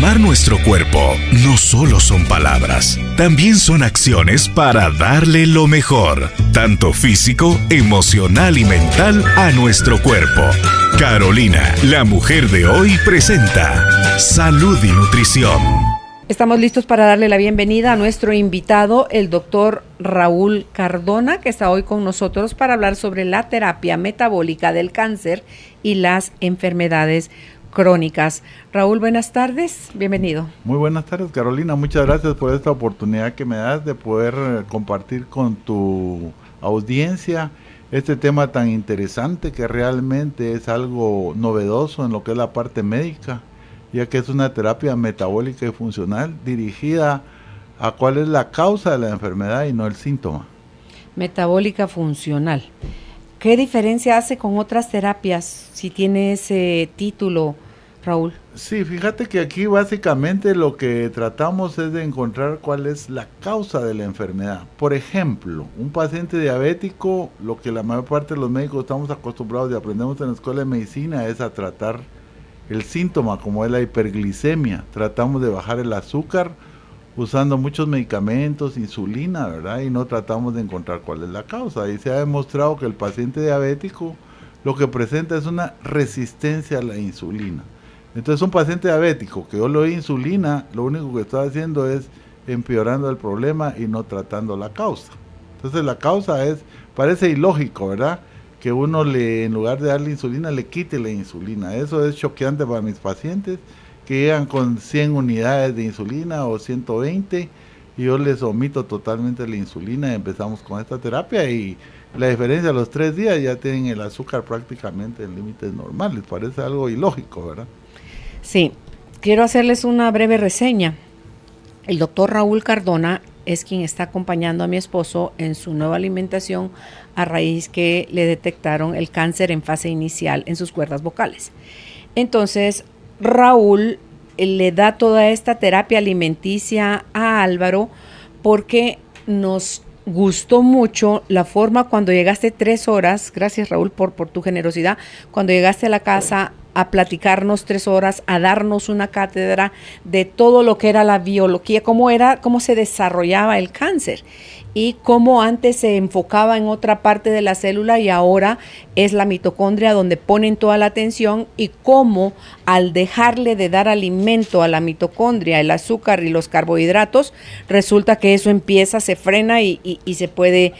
Cuidar nuestro cuerpo no solo son palabras, también son acciones para darle lo mejor, tanto físico, emocional y mental a nuestro cuerpo. Carolina, la mujer de hoy, presenta Salud y Nutrición. Estamos listos para darle la bienvenida a nuestro invitado, el doctor Raúl Cardona, que está hoy con nosotros para hablar sobre la terapia metabólica del cáncer y las enfermedades crónicas. Raúl, buenas tardes, bienvenido. Muy buenas tardes, Carolina, muchas gracias por esta oportunidad que me das de poder compartir con tu audiencia este tema tan interesante que realmente es algo novedoso en lo que es la parte médica, ya que es una terapia metabólica y funcional dirigida a cuál es la causa de la enfermedad y no el síntoma. Metabólica funcional. ¿Qué diferencia hace con otras terapias si tiene ese título, Raúl? Sí, fíjate que aquí básicamente lo que tratamos es de encontrar cuál es la causa de la enfermedad. Por ejemplo, un paciente diabético, lo que la mayor parte de los médicos estamos acostumbrados y aprendemos en la escuela de medicina es a tratar el síntoma, como es la hiperglicemia. Tratamos de bajar el azúcar usando muchos medicamentos, insulina, ¿verdad? Y no tratamos de encontrar cuál es la causa. Y se ha demostrado que el paciente diabético lo que presenta es una resistencia a la insulina. Entonces un paciente diabético que yo le doy insulina, lo único que está haciendo es empeorando el problema y no tratando la causa. Entonces la causa parece ilógico, ¿verdad? Que uno en lugar de darle insulina, le quite la insulina. Eso es choqueante para mis pacientes que llegan con 100 unidades de insulina o 120 y yo les omito totalmente la insulina y empezamos con esta terapia y la diferencia a los 3 días ya tienen el azúcar prácticamente en límites normales. Parece algo ilógico, ¿verdad? Sí, quiero hacerles una breve reseña. El doctor Raúl Cardona es quien está acompañando a mi esposo en su nueva alimentación a raíz que le detectaron el cáncer en fase inicial en sus cuerdas vocales. Entonces, Raúl le da toda esta terapia alimenticia a Álvaro porque nos gustó mucho la forma cuando llegaste 3 horas, gracias Raúl por tu generosidad, cuando llegaste a la casa a platicarnos 3 horas, a darnos una cátedra de todo lo que era la biología, cómo se desarrollaba el cáncer y cómo antes se enfocaba en otra parte de la célula y ahora es la mitocondria donde ponen toda la atención y cómo al dejarle de dar alimento a la mitocondria, el azúcar y los carbohidratos, resulta que eso se frena y se puede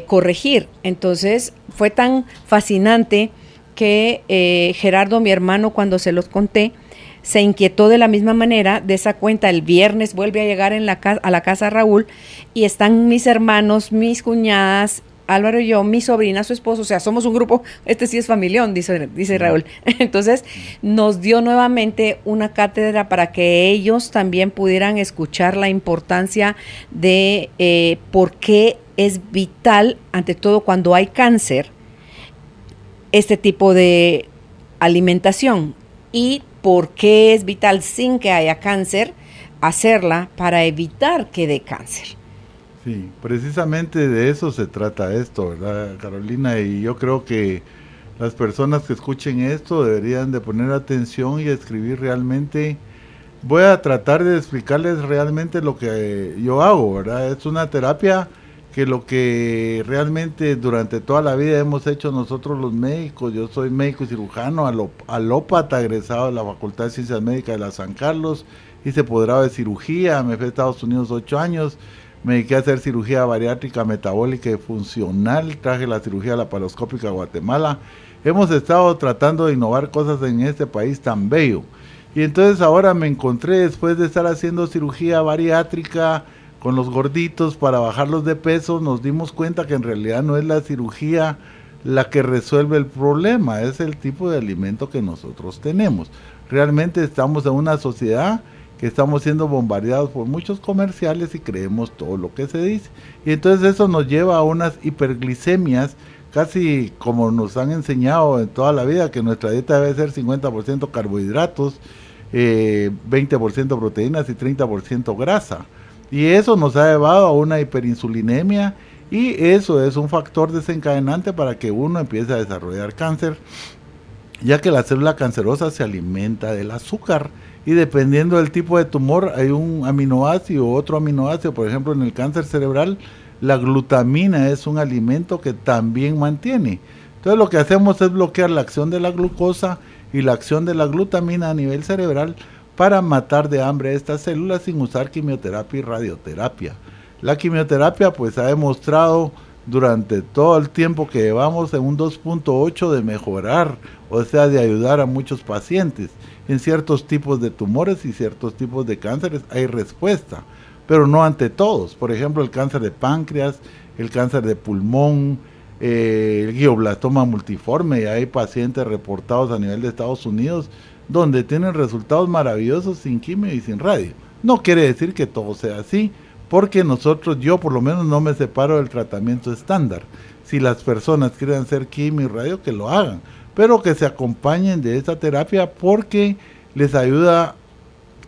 corregir. Entonces fue tan fascinante que Gerardo, mi hermano, cuando se los conté, se inquietó de la misma manera. De esa cuenta, el viernes vuelve a llegar a la casa Raúl y están mis hermanos, mis cuñadas, Álvaro y yo, mi sobrina, su esposo, o sea, somos un grupo, este sí es familión, dice Raúl. Entonces, nos dio nuevamente una cátedra para que ellos también pudieran escuchar la importancia de por qué es vital, ante todo cuando hay cáncer, este tipo de alimentación y por qué es vital sin que haya cáncer hacerla para evitar que dé cáncer. Sí, precisamente de eso se trata esto, ¿verdad, Carolina? Y yo creo que las personas que escuchen esto deberían de poner atención y escribir realmente. Voy a tratar de explicarles realmente lo que yo hago, ¿verdad? Es una terapia que lo que realmente durante toda la vida hemos hecho nosotros los médicos. Yo soy médico y cirujano, alópata, egresado de la Facultad de Ciencias Médicas de la San Carlos, hice posgrado de cirugía, me fui a Estados Unidos 8 años, me dediqué a hacer cirugía bariátrica, metabólica y funcional, traje la cirugía laparoscópica a Guatemala. Hemos estado tratando de innovar cosas en este país tan bello. Y entonces ahora me encontré, después de estar haciendo cirugía bariátrica, con los gorditos para bajarlos de peso, nos dimos cuenta que en realidad no es la cirugía la que resuelve el problema, es el tipo de alimento que nosotros tenemos. Realmente estamos en una sociedad que estamos siendo bombardeados por muchos comerciales y creemos todo lo que se dice. Y entonces eso nos lleva a unas hiperglicemias, casi como nos han enseñado en toda la vida, que nuestra dieta debe ser 50% carbohidratos, 20% proteínas y 30% grasa. Y eso nos ha llevado a una hiperinsulinemia y eso es un factor desencadenante para que uno empiece a desarrollar cáncer, ya que la célula cancerosa se alimenta del azúcar y dependiendo del tipo de tumor hay un aminoácido o otro aminoácido. Por ejemplo, en el cáncer cerebral la glutamina es un alimento que también mantiene. Entonces lo que hacemos es bloquear la acción de la glucosa y la acción de la glutamina a nivel cerebral para matar de hambre a estas células sin usar quimioterapia y radioterapia. La quimioterapia pues ha demostrado durante todo el tiempo que llevamos en un 2.8 de mejorar, o sea, de ayudar a muchos pacientes. En ciertos tipos de tumores y ciertos tipos de cánceres hay respuesta, pero no ante todos. Por ejemplo, el cáncer de páncreas, el cáncer de pulmón, el glioblastoma multiforme, y hay pacientes reportados a nivel de Estados Unidos donde tienen resultados maravillosos sin quimio y sin radio. No quiere decir que todo sea así, porque yo por lo menos no me separo del tratamiento estándar. Si las personas quieren hacer quimio y radio, que lo hagan, pero que se acompañen de esta terapia porque les ayuda,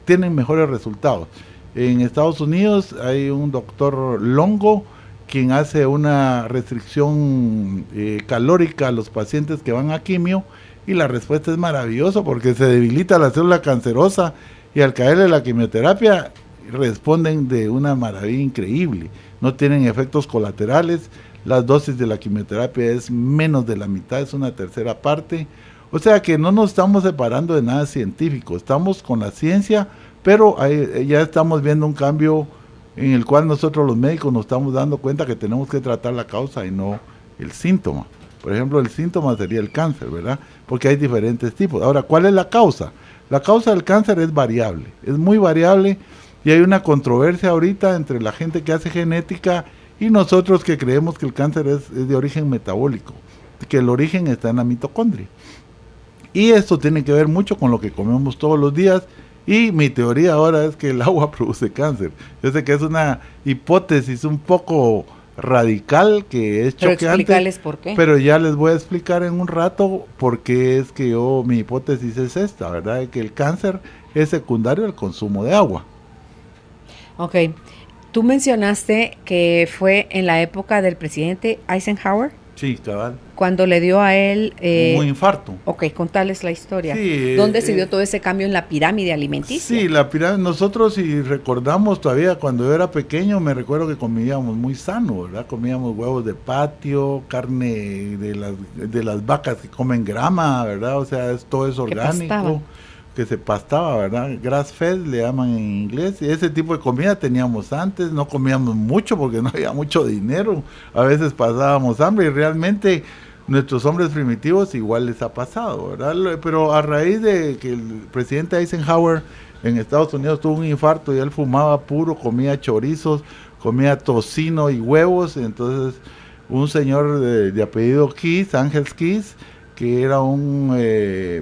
tienen mejores resultados. En Estados Unidos hay un doctor Longo quien hace una restricción calórica a los pacientes que van a quimio, y la respuesta es maravillosa porque se debilita la célula cancerosa y al caerle la quimioterapia responden de una maravilla increíble. No tienen efectos colaterales, las dosis de la quimioterapia es menos de la mitad, es una tercera parte. O sea que no nos estamos separando de nada científico, estamos con la ciencia, pero ya estamos viendo un cambio en el cual nosotros los médicos nos estamos dando cuenta que tenemos que tratar la causa y no el síntoma. Por ejemplo, el síntoma sería el cáncer, ¿verdad? Porque hay diferentes tipos. Ahora, ¿cuál es la causa? La causa del cáncer es variable, es muy variable, y hay una controversia ahorita entre la gente que hace genética y nosotros que creemos que el cáncer es de origen metabólico, que el origen está en la mitocondria. Y esto tiene que ver mucho con lo que comemos todos los días, y mi teoría ahora es que el agua produce cáncer. Yo sé que es una hipótesis un poco radical, que es choqueante, pero explícales por qué. Pero ya les voy a explicar en un rato por qué es que mi hipótesis es esta, ¿verdad? De que el cáncer es secundario al consumo de agua. Ok, tú mencionaste que fue en la época del presidente Eisenhower. Sí, cabal. Cuando le dio a él... un infarto. Ok, contales la historia. Sí, ¿Dónde se dio todo ese cambio en la pirámide alimenticia? Sí, la pirámide. Nosotros, si recordamos todavía, cuando yo era pequeño, me recuerdo que comíamos muy sano, ¿verdad? Comíamos huevos de patio, carne de las vacas que comen grama, ¿verdad? O sea, todo es orgánico. Que se pastaba, ¿verdad? Grass fed le llaman en inglés, y ese tipo de comida teníamos antes. No comíamos mucho porque no había mucho dinero, a veces pasábamos hambre, y realmente nuestros hombres primitivos igual les ha pasado, ¿verdad? Pero a raíz de que el presidente Eisenhower en Estados Unidos tuvo un infarto y él fumaba puro, comía chorizos, comía tocino y huevos, entonces un señor de apellido Keys, Ángel Keys, que era un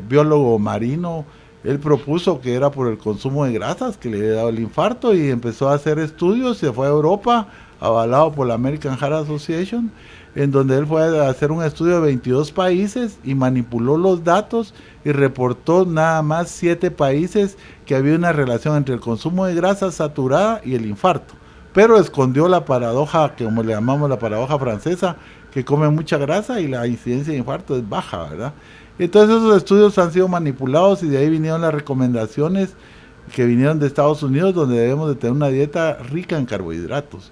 biólogo marino, él propuso que era por el consumo de grasas que le había dado el infarto, y empezó a hacer estudios, se fue a Europa, avalado por la American Heart Association, en donde él fue a hacer un estudio de 22 países y manipuló los datos y reportó nada más 7 países que había una relación entre el consumo de grasa saturada y el infarto, pero escondió la paradoja, que como le llamamos la paradoja francesa, que come mucha grasa y la incidencia de infarto es baja, ¿verdad? Entonces esos estudios han sido manipulados, y de ahí vinieron las recomendaciones que vinieron de Estados Unidos, donde debemos de tener una dieta rica en carbohidratos,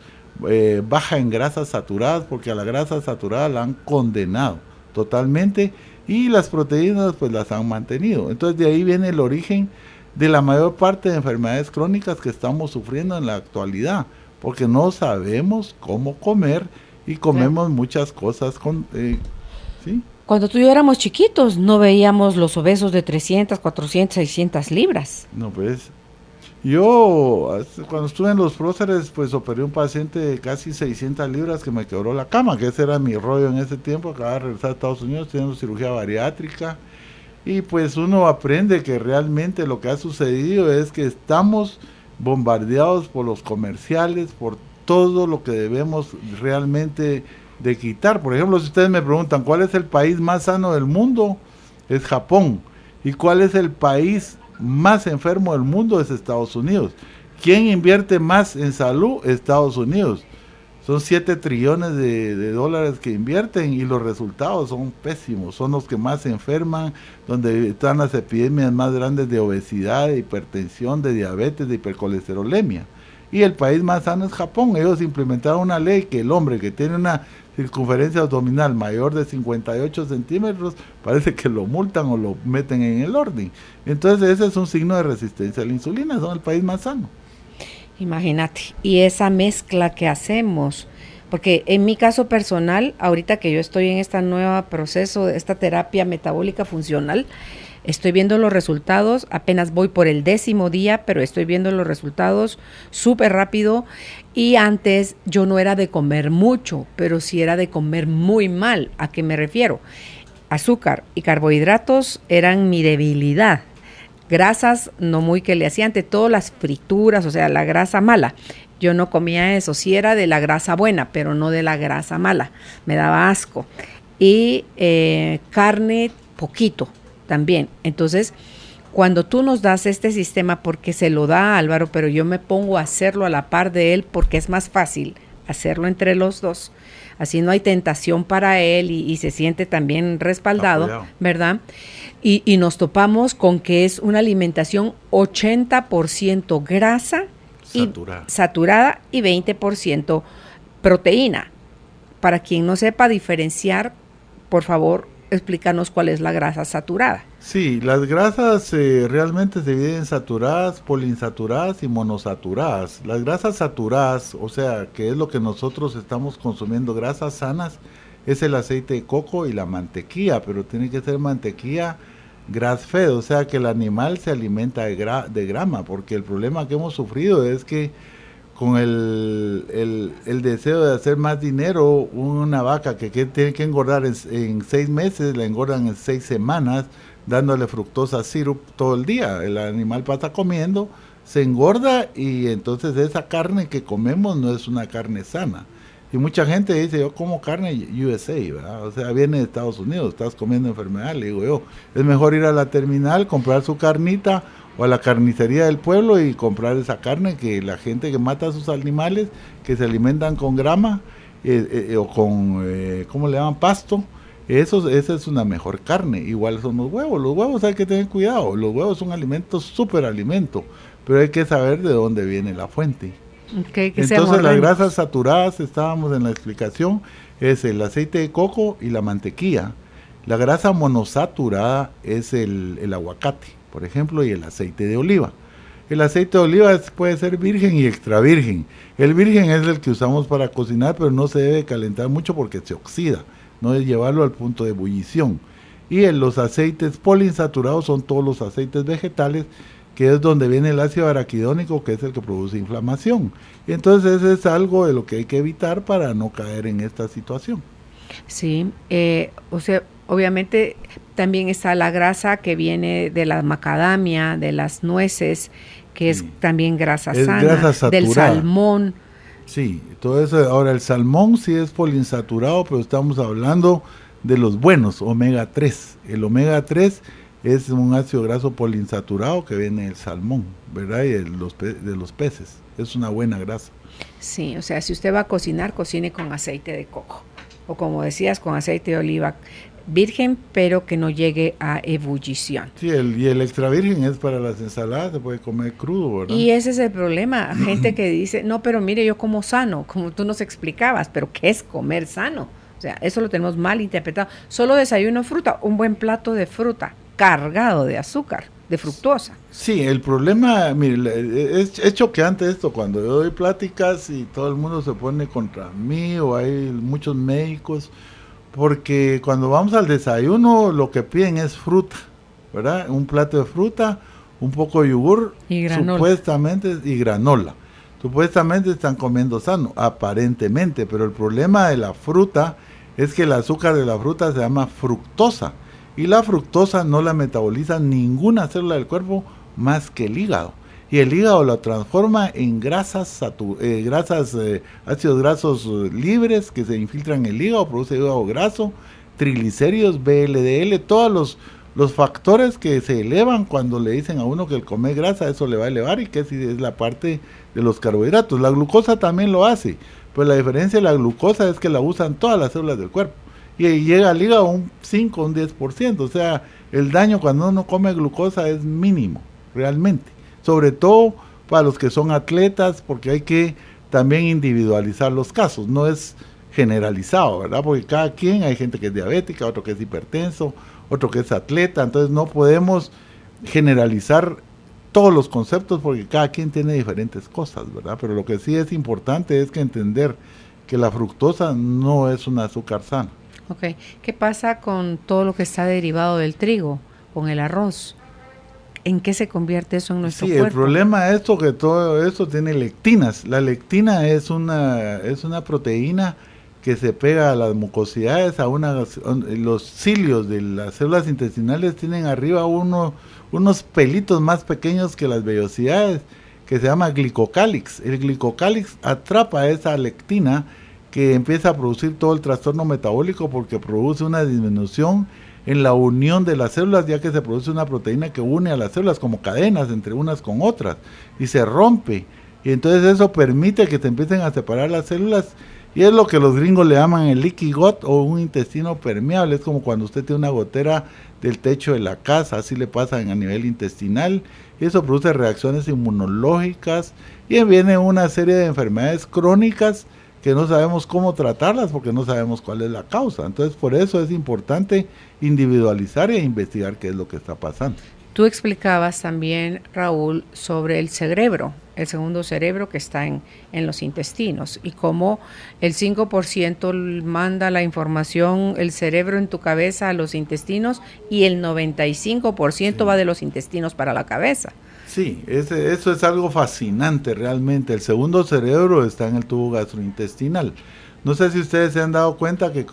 baja en grasas saturadas, porque a la grasa saturada la han condenado totalmente, y las proteínas pues las han mantenido. Entonces de ahí viene el origen de la mayor parte de enfermedades crónicas que estamos sufriendo en la actualidad, porque no sabemos cómo comer y comemos muchas cosas ¿sí? Cuando tú y yo éramos chiquitos, no veíamos los obesos de 300, 400, 600 libras. No, pues, yo cuando estuve en los próceres, pues operé un paciente de casi 600 libras que me quebró la cama, que ese era mi rollo en ese tiempo. Acababa de regresar a Estados Unidos, teniendo cirugía bariátrica, y pues uno aprende que realmente lo que ha sucedido es que estamos bombardeados por los comerciales, por todo lo que debemos realmente de quitar. Por ejemplo, si ustedes me preguntan cuál es el país más sano del mundo, es Japón, y cuál es el país más enfermo del mundo, es Estados Unidos. ¿Quién invierte más en salud? Estados Unidos. Son 7 trillones de dólares que invierten y los resultados son pésimos, son los que más se enferman, donde están las epidemias más grandes de obesidad, de hipertensión, de diabetes, de hipercolesterolemia. Y el país más sano es Japón. Ellos implementaron una ley que el hombre que tiene una circunferencia abdominal mayor de 58 centímetros, parece que lo multan o lo meten en el orden. Entonces ese es un signo de resistencia a la insulina, son el país más sano. Imagínate, y esa mezcla que hacemos, porque en mi caso personal, ahorita que yo estoy en este nuevo proceso, esta terapia metabólica funcional, estoy viendo los resultados, apenas voy por el 10º día, pero estoy viendo los resultados súper rápido. Y antes yo no era de comer mucho, pero sí era de comer muy mal. ¿A qué me refiero? Azúcar y carbohidratos eran mi debilidad. Grasas, no muy que le hacía, ante todo las frituras, o sea, la grasa mala. Yo no comía eso, sí era de la grasa buena, pero no de la grasa mala. Me daba asco. Y carne, poquito también. Entonces, cuando tú nos das este sistema, porque se lo da a Álvaro, pero yo me pongo a hacerlo a la par de él porque es más fácil hacerlo entre los dos, así no hay tentación para él y se siente también respaldado, apoyado, ¿verdad? Y nos topamos con que es una alimentación 80% grasa saturada y 20% proteína. Para quien no sepa diferenciar, por favor, explícanos cuál es la grasa saturada. Sí, las grasas realmente se dividen en saturadas, poliinsaturadas y monosaturadas. Las grasas saturadas, o sea, que es lo que nosotros estamos consumiendo, grasas sanas, es el aceite de coco y la mantequilla, pero tiene que ser mantequilla grass-fed, o sea, que el animal se alimenta de grama, porque el problema que hemos sufrido es que con el deseo de hacer más dinero, una vaca que tiene que engordar en 6 meses, la engordan en 6 semanas, dándole fructosa syrup todo el día. El animal pasa comiendo, se engorda y entonces esa carne que comemos no es una carne sana. Y mucha gente dice, yo como carne USA, ¿verdad? O sea, viene de Estados Unidos, estás comiendo enfermedad. Le digo yo, es mejor ir a la terminal, comprar su carnita o a la carnicería del pueblo y comprar esa carne que la gente que mata a sus animales, que se alimentan con grama o con, ¿cómo le llaman? Pasto. Esa es una mejor carne. Igual son los huevos hay que tener cuidado. Los huevos son alimentos, súper alimento, pero hay que saber de dónde viene la fuente. Entonces las grasas saturadas, estábamos en la explicación, es el aceite de coco y la mantequilla. La grasa monosaturada es el aguacate, por ejemplo, y el aceite de oliva. El aceite de oliva puede ser virgen y extra virgen. El virgen es el que usamos para cocinar, pero no se debe calentar mucho porque se oxida, no es llevarlo al punto de ebullición. Y los aceites poliinsaturados son todos los aceites vegetales, que es donde viene el ácido araquidónico, que es el que produce inflamación. Y entonces eso es algo de lo que hay que evitar para no caer en esta situación. Sí, o sea, obviamente también está la grasa que viene de la macadamia, de las nueces, que es también grasa sana, grasa del salmón. Sí, todo eso. Ahora el salmón sí es poliinsaturado, pero estamos hablando de los buenos, omega 3. El omega 3 es un ácido graso poliinsaturado que viene del salmón, ¿verdad? Y de los peces. Es una buena grasa. Sí, o sea, si usted va a cocinar, cocine con aceite de coco. O como decías, con aceite de oliva virgen, pero que no llegue a ebullición. Sí, y el extra virgen es para las ensaladas, se puede comer crudo, ¿verdad? Y ese es el problema. Gente que dice, no, pero mire, yo como sano, como tú nos explicabas, pero ¿qué es comer sano? O sea, eso lo tenemos mal interpretado. Solo desayuno fruta, un buen plato de fruta cargado de azúcar, de fructosa. Sí, el problema, mire, es choqueante esto cuando yo doy pláticas y todo el mundo se pone contra mí o hay muchos médicos, porque cuando vamos al desayuno lo que piden es fruta, ¿verdad? Un plato de fruta, un poco de yogur y granola. Supuestamente están comiendo sano, aparentemente, pero el problema de la fruta es que el azúcar de la fruta se llama fructosa. Y la fructosa no la metaboliza ninguna célula del cuerpo más que el hígado. Y el hígado la transforma en ácidos grasos libres que se infiltran en el hígado, produce hígado graso, triglicéridos, VLDL, todos los factores que se elevan cuando le dicen a uno que el comer grasa, eso le va a elevar y que es la parte de los carbohidratos. La glucosa también lo hace, Pues la diferencia de la glucosa es que la usan todas las células del cuerpo. Y llega al hígado un 5, un 10%. O sea, el daño cuando uno come glucosa es mínimo, realmente. Sobre todo para los que son atletas, porque hay que también individualizar los casos. No es generalizado, ¿verdad? Porque cada quien, hay gente que es diabética, otro que es hipertenso, otro que es atleta. Entonces no podemos generalizar todos los conceptos porque cada quien tiene diferentes cosas, ¿verdad? Pero lo que sí es importante es que entender que la fructosa no es un azúcar sana. Ok, ¿qué pasa con todo lo que está derivado del trigo, con el arroz? ¿En qué se convierte eso en nuestro cuerpo? Sí, el problema es que todo eso tiene lectinas. La lectina es una proteína que se pega a las mucosidades, los cilios de las células intestinales tienen arriba unos pelitos más pequeños que las vellosidades, que se llama glicocálix. El glicocálix atrapa esa lectina que empieza a producir todo el trastorno metabólico porque produce una disminución en la unión de las células, ya que se produce una proteína que une a las células como cadenas entre unas con otras y se rompe. Y entonces eso permite que se empiecen a separar las células. Y es lo que los gringos le llaman el leaky gut o un intestino permeable. Es como cuando usted tiene una gotera del techo de la casa, así le pasa a nivel intestinal. Y eso produce reacciones inmunológicas y viene una serie de enfermedades crónicas que no sabemos cómo tratarlas porque no sabemos cuál es la causa. Entonces por eso es importante individualizar e investigar qué es lo que está pasando. Tú explicabas también, Raúl, sobre el cerebro, el segundo cerebro que está en los intestinos y cómo el 5% manda la información, el cerebro en tu cabeza a los intestinos y el 95% va de los intestinos para la cabeza. Sí, eso es algo fascinante realmente. El segundo cerebro está en el tubo gastrointestinal. No sé si ustedes se han dado cuenta que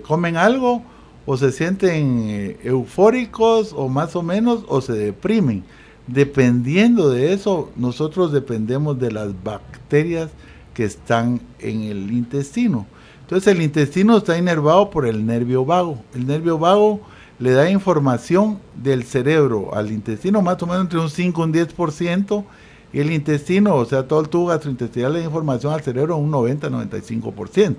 comen algo o se sienten eufóricos o más o menos o se deprimen. Dependiendo de eso, nosotros dependemos de las bacterias que están en el intestino. Entonces el intestino está inervado por el nervio vago. El nervio vago le da información del cerebro al intestino, más o menos entre un 5 y un 10%, y el intestino, o sea, todo el tubo gastrointestinal le da información al cerebro un 90-95%.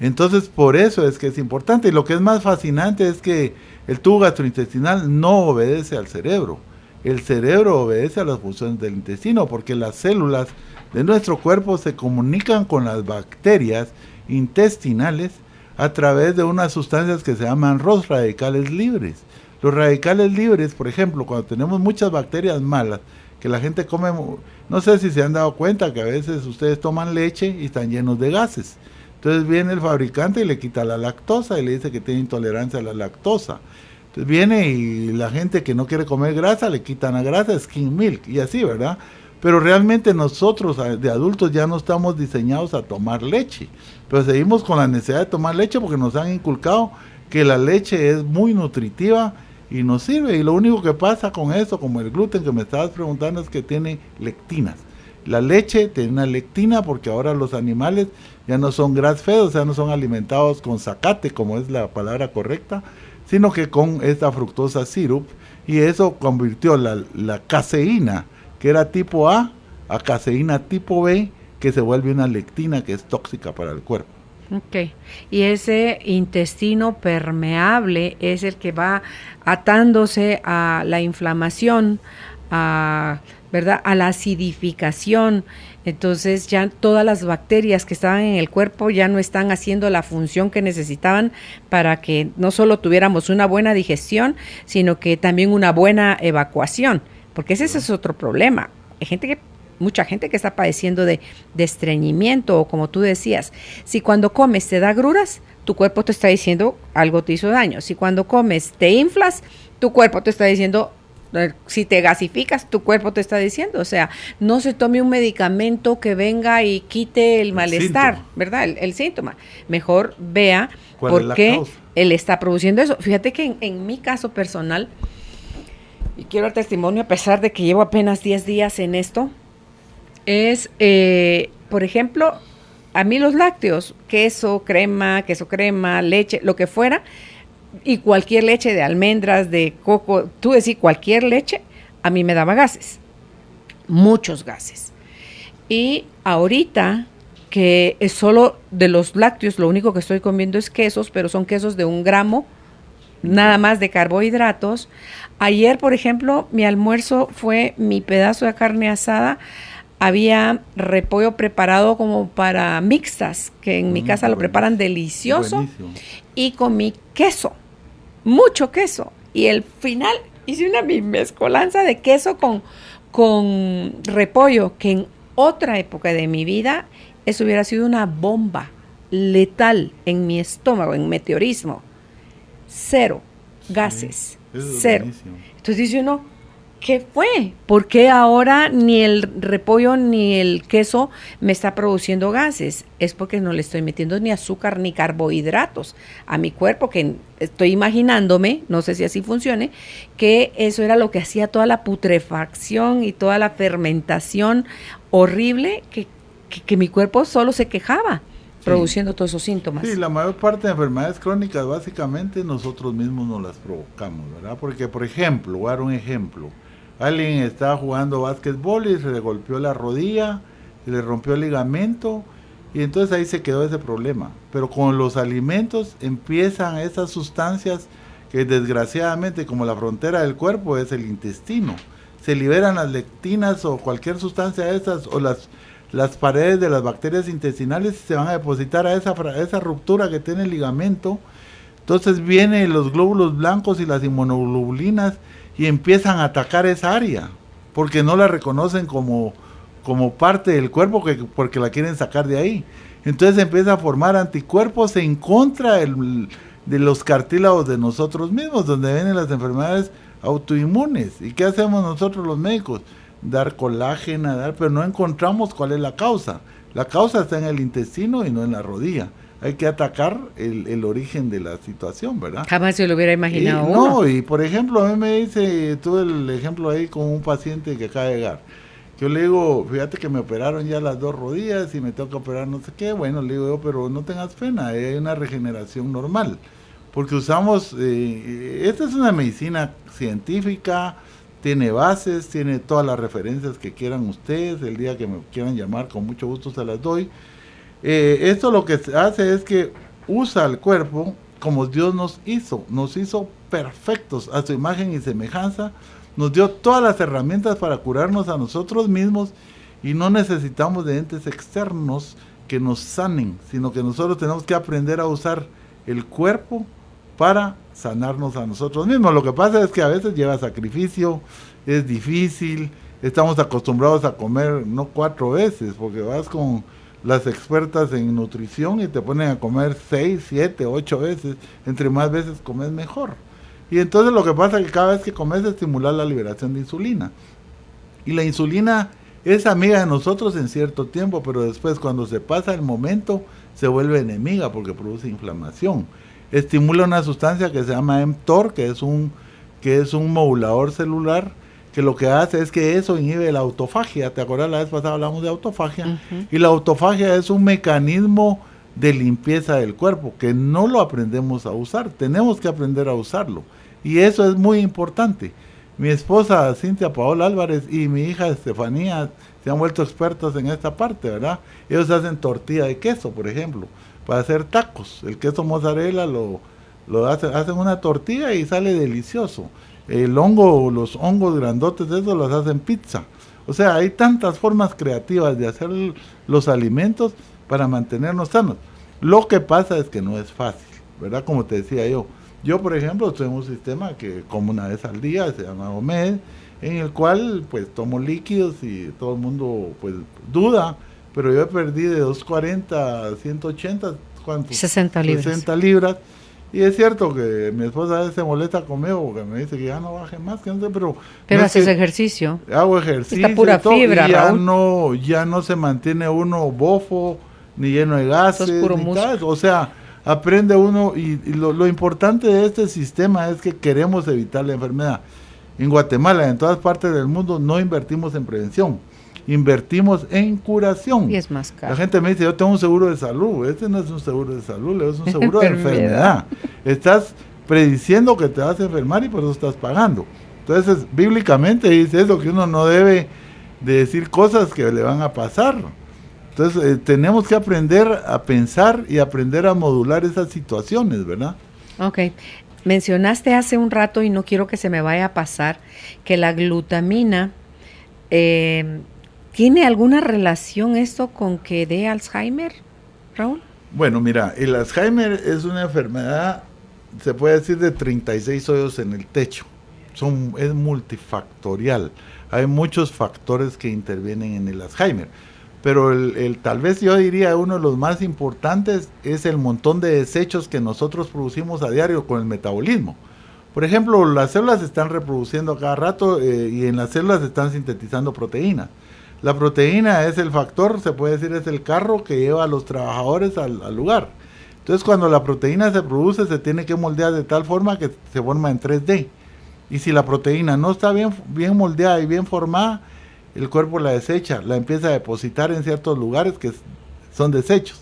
Entonces, por eso es que es importante. Y lo que es más fascinante es que el tubo gastrointestinal no obedece al cerebro. El cerebro obedece a las funciones del intestino, porque las células de nuestro cuerpo se comunican con las bacterias intestinales a través de unas sustancias que se llaman los radicales libres. Los radicales libres, por ejemplo, cuando tenemos muchas bacterias malas, que la gente come, no sé si se han dado cuenta que a veces ustedes toman leche y están llenos de gases. Entonces viene el fabricante y le quita la lactosa y le dice que tiene intolerancia a la lactosa. Entonces viene y la gente que no quiere comer grasa, le quitan la grasa, skim milk, y así, ¿verdad? Pero realmente nosotros de adultos ya no estamos diseñados a tomar leche. Pero seguimos con la necesidad de tomar leche porque nos han inculcado que la leche es muy nutritiva y nos sirve. Y lo único que pasa con eso, como el gluten que me estabas preguntando, es que tiene lectinas. La leche tiene una lectina porque ahora los animales ya no son grass-fed, o sea, no son alimentados con zacate, como es la palabra correcta, sino que con esta fructosa syrup, y eso convirtió la caseína, que era tipo A caseína tipo B, que se vuelve una lectina que es tóxica para el cuerpo. Ok, y ese intestino permeable es el que va atándose a la inflamación, ¿verdad? A la acidificación. Entonces ya todas las bacterias que estaban en el cuerpo ya no están haciendo la función que necesitaban para que no solo tuviéramos una buena digestión, sino que también una buena evacuación, porque ese es otro problema. Hay mucha gente que está padeciendo de estreñimiento, o como tú decías, si cuando comes te da agruras, tu cuerpo te está diciendo algo te hizo daño. Si cuando comes te inflas, tu cuerpo te está diciendo, si te gasificas, tu cuerpo te está diciendo, o sea, no se tome un medicamento que venga y quite el malestar, síntoma, ¿verdad? El síntoma. Mejor vea por qué él está produciendo eso. Fíjate que en mi caso personal, y quiero dar testimonio a pesar de que llevo apenas 10 días en esto, es, por ejemplo, a mí los lácteos, queso, crema, leche, lo que fuera, y cualquier leche de almendras, de coco, tú decís cualquier leche, a mí me daba gases, muchos gases. Y ahorita que es solo de los lácteos, lo único que estoy comiendo es quesos, pero son quesos de 1 gramo nada más de carbohidratos. Ayer, por ejemplo, mi almuerzo fue mi pedazo de carne asada. Había repollo preparado como para mixtas, que en mi casa lo preparan delicioso. Buenísimo. Y comí queso, mucho queso. Y el final hice una mezcolanza de queso con repollo, que en otra época de mi vida eso hubiera sido una bomba letal en mi estómago, en meteorismo. 0 gases, eso es 0. buenísimo. Entonces dice uno, ¿qué fue? ¿Por qué ahora ni el repollo ni el queso me está produciendo gases? Es porque no le estoy metiendo ni azúcar ni carbohidratos a mi cuerpo, que estoy imaginándome, no sé si así funcione, que eso era lo que hacía toda la putrefacción y toda la fermentación horrible que mi cuerpo solo se quejaba, produciendo todos esos síntomas. Sí, la mayor parte de enfermedades crónicas básicamente nosotros mismos nos las provocamos, ¿verdad? Porque, por ejemplo, voy a dar un ejemplo. Alguien estaba jugando básquetbol y se le golpeó la rodilla, se le rompió el ligamento y entonces ahí se quedó ese problema. Pero con los alimentos empiezan esas sustancias que desgraciadamente, como la frontera del cuerpo es el intestino, se liberan las lectinas o cualquier sustancia de esas o las paredes de las bacterias intestinales se van a depositar a esa ruptura que tiene el ligamento. Entonces vienen los glóbulos blancos y las inmunoglobulinas y empiezan a atacar esa área, porque no la reconocen como parte del cuerpo, porque la quieren sacar de ahí. Entonces empieza a formar anticuerpos en contra de los cartílagos de nosotros mismos, donde vienen las enfermedades autoinmunes. ¿Y qué hacemos nosotros los médicos? Dar colágeno, pero no encontramos cuál es la causa. La causa está en el intestino y no en la rodilla. Hay que atacar el origen de la situación, ¿verdad? Jamás se lo hubiera imaginado uno. No, y por ejemplo, a mí me dice, tuve el ejemplo ahí con un paciente que acaba de llegar. Yo le digo, fíjate que me operaron ya las 2 rodillas y me tengo que operar no sé qué. Bueno, le digo yo, pero no tengas pena, hay una regeneración normal. Porque usamos, esta es una medicina científica, tiene bases, tiene todas las referencias que quieran ustedes, el día que me quieran llamar con mucho gusto se las doy. Esto lo que hace es que usa el cuerpo como Dios nos hizo perfectos a su imagen y semejanza, nos dio todas las herramientas para curarnos a nosotros mismos y no necesitamos de entes externos que nos sanen, sino que nosotros tenemos que aprender a usar el cuerpo para sanarnos a nosotros mismos. Lo que pasa es que a veces lleva sacrificio, es difícil, estamos acostumbrados a comer no 4 veces, porque vas con las expertas en nutrición y te ponen a comer 6, 7, 8 veces, entre más veces comes mejor. Y entonces lo que pasa es que cada vez que comes estimular la liberación de insulina. Y la insulina es amiga de nosotros en cierto tiempo, pero después cuando se pasa el momento se vuelve enemiga porque produce inflamación. Estimula una sustancia que se llama mTOR, que es un modulador celular, que lo que hace es que eso inhibe la autofagia. ¿Te acuerdas? La vez pasada hablamos de autofagia. Uh-huh. Y la autofagia es un mecanismo de limpieza del cuerpo que no lo aprendemos a usar. Tenemos que aprender a usarlo. Y eso es muy importante. Mi esposa Cintia Paola Álvarez y mi hija Estefanía se han vuelto expertos en esta parte, ¿verdad? Ellos hacen tortilla de queso, por ejemplo, para hacer tacos. El queso mozzarella hacen una tortilla y sale delicioso. El hongo, los hongos grandotes de esos los hacen pizza. O sea, hay tantas formas creativas de hacer los alimentos para mantenernos sanos. Lo que pasa es que no es fácil, ¿verdad? Como te decía yo. Yo, por ejemplo, tengo un sistema que como una vez al día, se llama OMED, en el cual pues tomo líquidos y todo el mundo pues duda, pero yo perdí de 240 a 180, ¿cuántos? 60 libras. 60 libras. Y es cierto que mi esposa a veces se molesta conmigo porque me dice que ya no baje más, que no sé, pero no haces ejercicio. Hago ejercicio. Esta pura fibra, y Raúl. ya no se mantiene uno bofo, ni lleno de gases, es puro ni tal. O sea, aprende uno, y lo importante de este sistema es que queremos evitar la enfermedad. En Guatemala, en todas partes del mundo, no invertimos en prevención, invertimos en curación. Y es más caro. La gente me dice, yo tengo un seguro de salud. Este no es un seguro de salud, es un seguro de enfermedad. Estás prediciendo que te vas a enfermar y por eso estás pagando. Entonces, bíblicamente dice eso, que uno no debe de decir cosas que le van a pasar. Entonces, tenemos que aprender a pensar y aprender a modular esas situaciones, ¿verdad? Ok. Mencionaste hace un rato, y no quiero que se me vaya a pasar, que la glutamina, ¿tiene alguna relación esto con que dé Alzheimer, Raúl? Bueno, mira, el Alzheimer es una enfermedad, se puede decir, de 36 hoyos en el techo. Es multifactorial. Hay muchos factores que intervienen en el Alzheimer. Pero tal vez yo diría uno de los más importantes es el montón de desechos que nosotros producimos a diario con el metabolismo. Por ejemplo, las células se están reproduciendo a cada rato y en las células se están sintetizando proteínas. La proteína es el factor, se puede decir, es el carro que lleva a los trabajadores al lugar. Entonces, cuando la proteína se produce, se tiene que moldear de tal forma que se forma en 3D. Y si la proteína no está bien moldeada y bien formada, el cuerpo la desecha, la empieza a depositar en ciertos lugares que son desechos.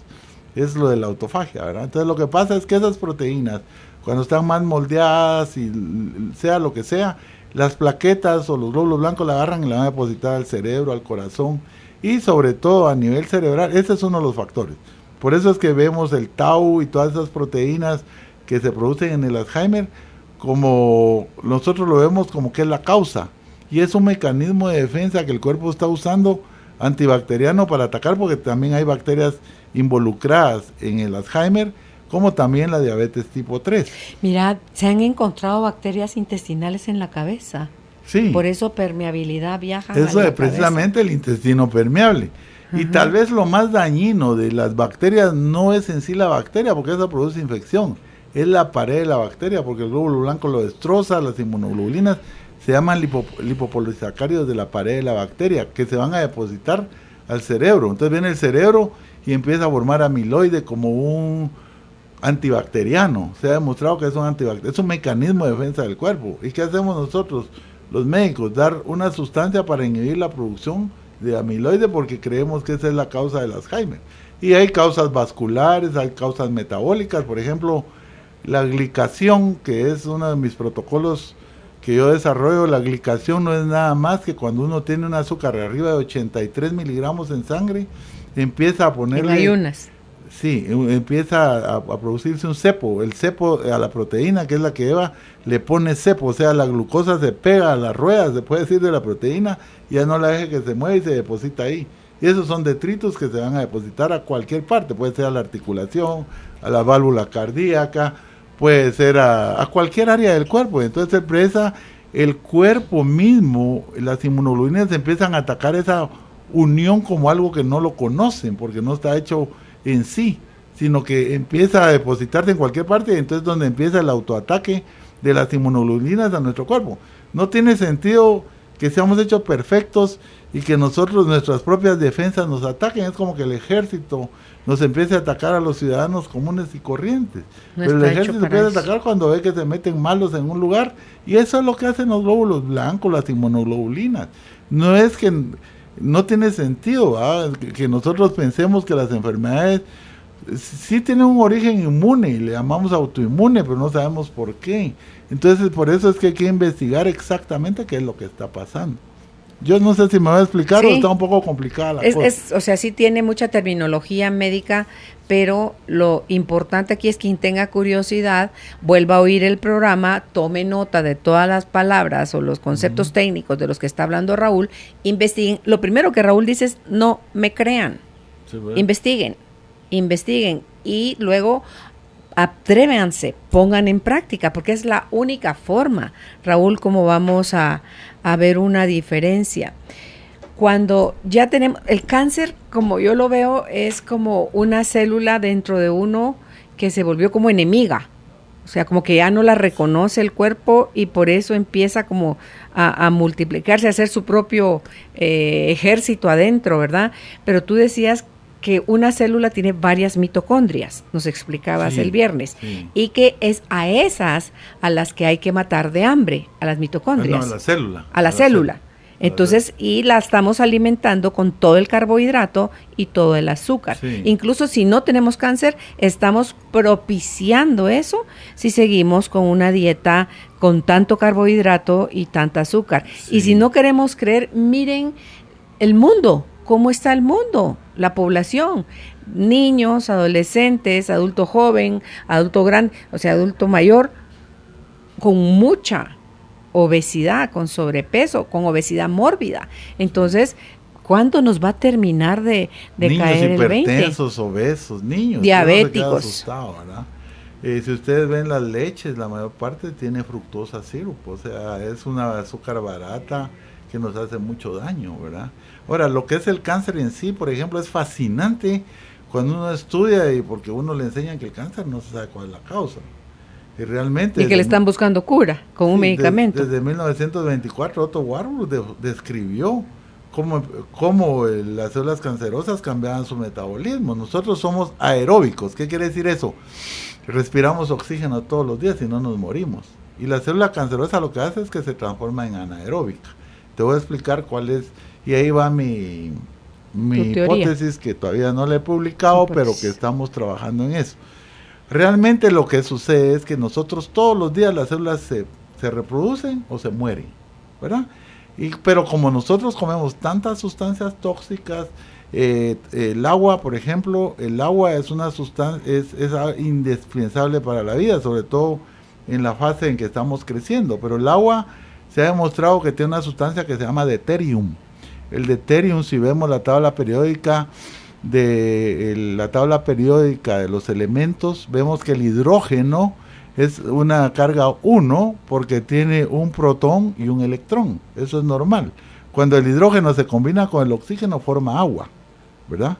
Es lo de la autofagia, ¿verdad? Entonces lo que pasa es que esas proteínas, cuando están más moldeadas y sea lo que sea, las plaquetas o los glóbulos blancos la agarran y la van a depositar al cerebro, al corazón y sobre todo a nivel cerebral. Ese es uno de los factores. Por eso es que vemos el tau y todas esas proteínas que se producen en el Alzheimer, como nosotros lo vemos como que es la causa. Y es un mecanismo de defensa que el cuerpo está usando antibacteriano para atacar, porque también hay bacterias involucradas en el Alzheimer, como también la diabetes tipo 3. Mira, se han encontrado bacterias intestinales en la cabeza. Sí. Por eso permeabilidad viaja a Eso la es precisamente el intestino permeable. Y tal vez lo más dañino de las bacterias no es en sí la bacteria, porque eso produce infección. Es la pared de la bacteria, porque el glóbulo blanco lo destroza, las inmunoglobulinas se llaman lipopolisacáridos de la pared de la bacteria, que se van a depositar al cerebro. Entonces viene el cerebro y empieza a formar amiloide como un antibacteriano. Se ha demostrado que es un antibacteriano, es un mecanismo de defensa del cuerpo. ¿Y qué hacemos nosotros, los médicos? Dar una sustancia para inhibir la producción de amiloide, porque creemos que esa es la causa del Alzheimer. Y hay causas vasculares, hay causas metabólicas, por ejemplo, la glicación, que es uno de mis protocolos que yo desarrollo. La glicación no es nada más que cuando uno tiene un azúcar arriba de 83 miligramos en sangre, empieza a ponerle... En ayunas. Sí, empieza a producirse un cepo. El cepo a la proteína, que es la que lleva, le pone cepo. O sea, la glucosa se pega a las ruedas, se puede decir, de la proteína, y ya no la deja que se mueva y se deposita ahí. Y esos son detritos que se van a depositar a cualquier parte. Puede ser a la articulación, a la válvula cardíaca, puede ser a cualquier área del cuerpo. Entonces empieza el cuerpo mismo, las inmunoglobulinas empiezan a atacar esa unión como algo que no lo conocen, porque no está hecho en sí, sino que empieza a depositarse en cualquier parte, y entonces donde empieza el autoataque de las inmunoglobulinas a nuestro cuerpo. No tiene sentido que seamos hechos perfectos y que nosotros, nuestras propias defensas nos ataquen. Es como que el ejército nos empiece a atacar a los ciudadanos comunes y corrientes. No Pero el está ejército hecho empieza a para atacar cuando ve que se meten malos en un lugar, y eso es lo que hacen los glóbulos blancos, las inmunoglobulinas. No es que no tiene sentido, ¿verdad?, que nosotros pensemos que las enfermedades sí tienen un origen inmune y le llamamos autoinmune, pero no sabemos por qué. Entonces, por eso es que hay que investigar exactamente qué es lo que está pasando. Yo no sé si me va a explicar, Sí. o está un poco complicada la cosa. O sea, sí tiene mucha terminología médica, pero lo importante aquí es quien tenga curiosidad, vuelva a oír el programa, tome nota de todas las palabras o los conceptos técnicos de los que está hablando Raúl, investiguen. Lo primero que Raúl dice es, no me crean, Sí, bueno. investiguen y luego atrévanse, pongan en práctica, porque es la única forma, Raúl, como vamos a ver una diferencia. Cuando ya tenemos el cáncer, como yo lo veo, es como una célula dentro de uno que se volvió como enemiga, o sea, como que ya no la reconoce el cuerpo y por eso empieza como a multiplicarse, a hacer su propio ejército adentro, ¿verdad? Pero tú decías que una célula tiene varias mitocondrias, nos explicabas Sí, el viernes, sí. y que es a esas a las que hay que matar de hambre, a las mitocondrias. No, a la célula. A la célula. Entonces, y la estamos alimentando con todo el carbohidrato y todo el azúcar. Sí. Incluso si no tenemos cáncer, estamos propiciando eso si seguimos con una dieta con tanto carbohidrato y tanta azúcar. Sí. Y si no queremos creer, miren el mundo, cómo está el mundo, la población, niños, adolescentes, adulto joven, adulto grande, o sea, adulto mayor, con mucha obesidad, con sobrepeso, con obesidad mórbida. Entonces, ¿cuándo nos va a terminar de caer el 20? Niños hipertensos, obesos, niños. Diabéticos. ¿Verdad? Si ustedes ven las leches, la mayor parte tiene fructosa sirup, o sea, es una azúcar barata que nos hace mucho daño, ¿verdad? Ahora, lo que es el cáncer en sí, por ejemplo, es fascinante cuando uno estudia y porque uno le enseñan que el cáncer no se sabe cuál es la causa. Y realmente... Y que le están buscando cura con un medicamento. Desde 1924 Otto Warburg describió cómo las células cancerosas cambiaban su metabolismo. Nosotros somos aeróbicos. ¿Qué quiere decir eso? Respiramos oxígeno todos los días y no nos morimos. Y la célula cancerosa lo que hace es que se transforma en anaeróbica. Te voy a explicar cuál es, y ahí va mi hipótesis, que todavía no la he publicado, pero que estamos trabajando en eso. Realmente lo que sucede es que nosotros todos los días las células se reproducen o se mueren, ¿verdad? Pero como nosotros comemos tantas sustancias tóxicas, el agua, por ejemplo, el agua es una sustancia, es indispensable para la vida, sobre todo en la fase en que estamos creciendo, pero el agua se ha demostrado que tiene una sustancia que se llama deuterium. El deuterium, si vemos la tabla periódica de los elementos, vemos que el hidrógeno es una carga 1 porque tiene un protón y un electrón. Eso es normal. Cuando el hidrógeno se combina con el oxígeno forma agua, ¿verdad?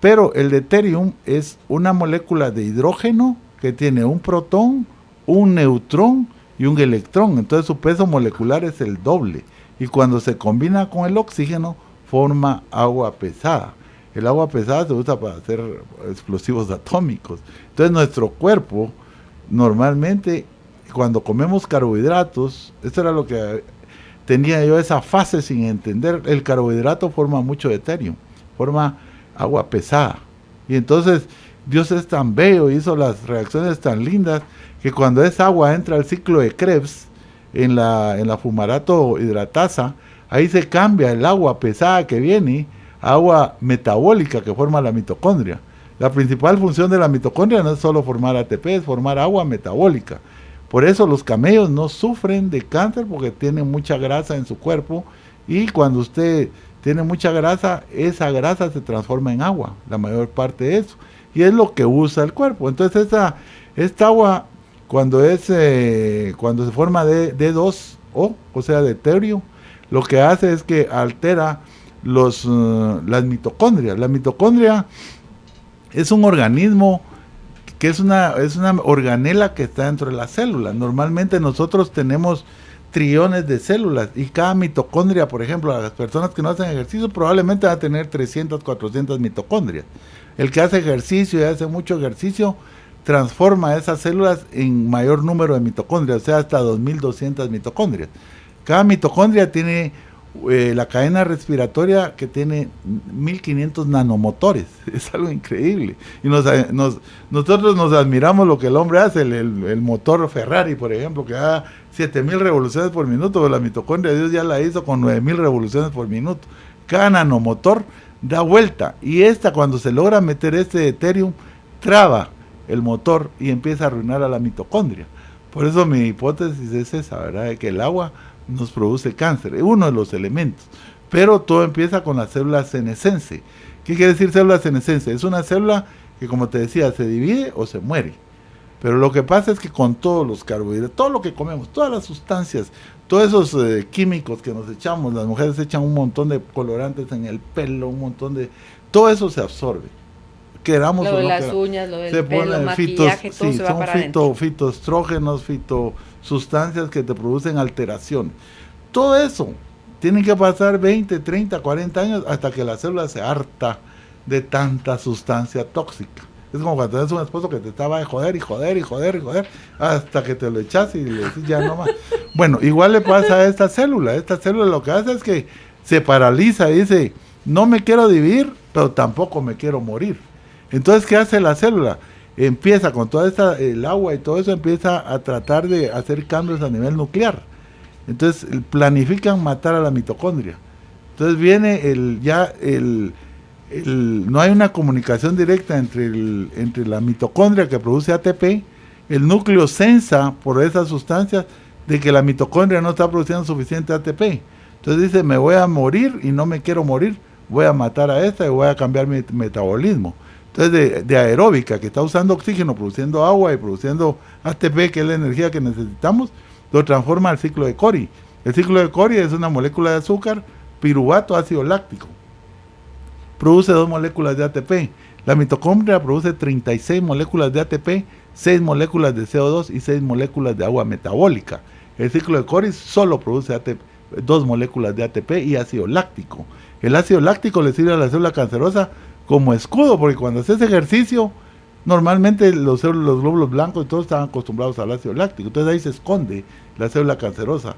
Pero el deuterium es una molécula de hidrógeno que tiene un protón, un neutrón y un electrón. Entonces su peso molecular es el doble. Y cuando se combina con el oxígeno forma agua pesada. El agua pesada se usa para hacer explosivos atómicos. Entonces nuestro cuerpo, normalmente, cuando comemos carbohidratos, esto era lo que tenía yo esa fase sin entender, el carbohidrato forma mucho deuterium, forma agua pesada. Y entonces Dios es tan bello, hizo las reacciones tan lindas, que cuando esa agua entra al ciclo de Krebs, en la fumarato hidratasa, ahí se cambia el agua pesada que viene, agua metabólica que forma la mitocondria. La principal función de la mitocondria no es solo formar ATP, es formar agua metabólica. Por eso los camellos no sufren de cáncer porque tienen mucha grasa en su cuerpo, y cuando usted tiene mucha grasa, esa grasa se transforma en agua, la mayor parte de eso, y es lo que usa el cuerpo. Entonces esta agua, cuando se forma D2O, o sea deuterio, lo que hace es que altera las mitocondrias. La mitocondria es un organismo que es una organela que está dentro de la célula. Normalmente nosotros tenemos trillones de células y cada mitocondria, por ejemplo, las personas que no hacen ejercicio probablemente va a tener 300, 400 mitocondrias. El que hace ejercicio y hace mucho ejercicio transforma esas células en mayor número de mitocondrias, o sea, hasta 2200 mitocondrias. Cada mitocondria tiene la cadena respiratoria que tiene 1500 nanomotores. Es algo increíble. Y nosotros nos admiramos lo que el hombre hace, el motor Ferrari, por ejemplo, que da 7000 revoluciones por minuto, pero la mitocondria Dios ya la hizo con 9000 revoluciones por minuto. Cada nanomotor da vuelta, y cuando se logra meter este deuterium, traba el motor y empieza a arruinar a la mitocondria. Por eso mi hipótesis es esa, ¿verdad? De que el agua nos produce cáncer, es uno de los elementos. Pero todo empieza con la célula senescente. ¿Qué quiere decir célula senescente? Es una célula que, como te decía, se divide o se muere. Pero lo que pasa es que con todos los carbohidratos, todo lo que comemos, todas las sustancias, todos esos químicos que nos echamos, las mujeres echan un montón de colorantes en el pelo, todo eso se absorbe. Queramos lo o de no las queramos. uñas, lo del pelo, maquillaje, todo se va para adentro. Fitoestrógenos, sustancias que te producen alteraciones. Todo eso tiene que pasar 20, 30, 40 años hasta que la célula se harta de tanta sustancia tóxica. Es como cuando tienes un esposo que te estaba de joder hasta que te lo echas y le decís ya no más. Bueno, igual le pasa a esta célula. Esta célula lo que hace es que se paraliza y dice, no me quiero dividir, pero tampoco me quiero morir. Entonces, ¿qué hace la célula? Empieza con toda el agua y todo eso, empieza a tratar de hacer cambios a nivel nuclear. Entonces planifican matar a la mitocondria. Entonces viene no hay una comunicación directa entre la mitocondria que produce ATP, el núcleo sensa por esas sustancias de que la mitocondria no está produciendo suficiente ATP. Entonces dice, me voy a morir y no me quiero morir, voy a matar a esta y voy a cambiar mi metabolismo. Entonces de aeróbica, que está usando oxígeno, produciendo agua y produciendo ATP, que es la energía que necesitamos, lo transforma al ciclo de Cori. El ciclo de Cori es una molécula de azúcar, piruvato, ácido láctico. Produce 2 moléculas de ATP. La mitocondria produce 36 moléculas de ATP, 6 moléculas de CO2 y 6 moléculas de agua metabólica. El ciclo de Cori solo produce 2 moléculas de ATP y ácido láctico. El ácido láctico le sirve a la célula cancerosa como escudo, porque cuando haces ejercicio, normalmente los glóbulos blancos y todos están acostumbrados al ácido láctico. Entonces ahí se esconde la célula cancerosa.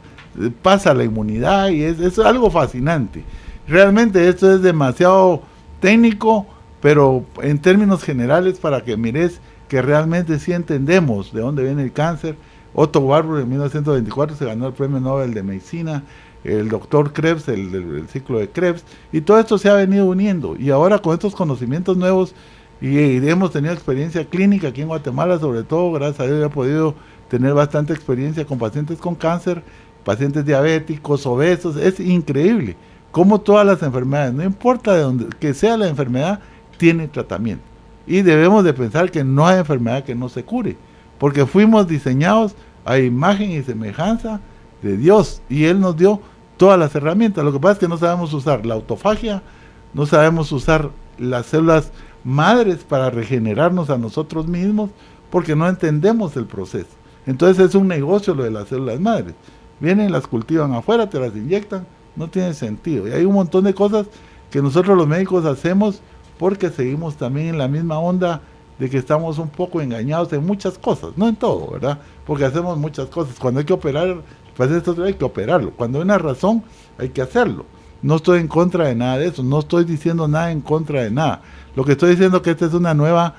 Pasa la inmunidad y es algo fascinante. Realmente esto es demasiado técnico, pero en términos generales para que mires que realmente sí entendemos de dónde viene el cáncer. Otto Warburg en 1924 se ganó el premio Nobel de Medicina, el doctor Krebs, el ciclo de Krebs, y todo esto se ha venido uniendo. Y ahora con estos conocimientos nuevos, y hemos tenido experiencia clínica aquí en Guatemala, sobre todo, gracias a Dios he podido tener bastante experiencia con pacientes con cáncer, pacientes diabéticos, obesos. Es increíble cómo todas las enfermedades, no importa de dónde que sea la enfermedad, tiene tratamiento. Y debemos de pensar que no hay enfermedad que no se cure, porque fuimos diseñados a imagen y semejanza de Dios, y Él nos dio todas las herramientas. Lo que pasa es que no sabemos usar la autofagia, no sabemos usar las células madres para regenerarnos a nosotros mismos, porque no entendemos el proceso. Entonces es un negocio lo de las células madres. Vienen, las cultivan afuera, te las inyectan, no tiene sentido. Y hay un montón de cosas que nosotros los médicos hacemos porque seguimos también en la misma onda de que estamos un poco engañados en muchas cosas, no en todo, ¿verdad? Porque hacemos muchas cosas. Cuando hay que operar, pues esto hay que operarlo. Cuando hay una razón, hay que hacerlo. No estoy en contra de nada de eso, no estoy diciendo nada en contra de nada. Lo que estoy diciendo es que esta es una nueva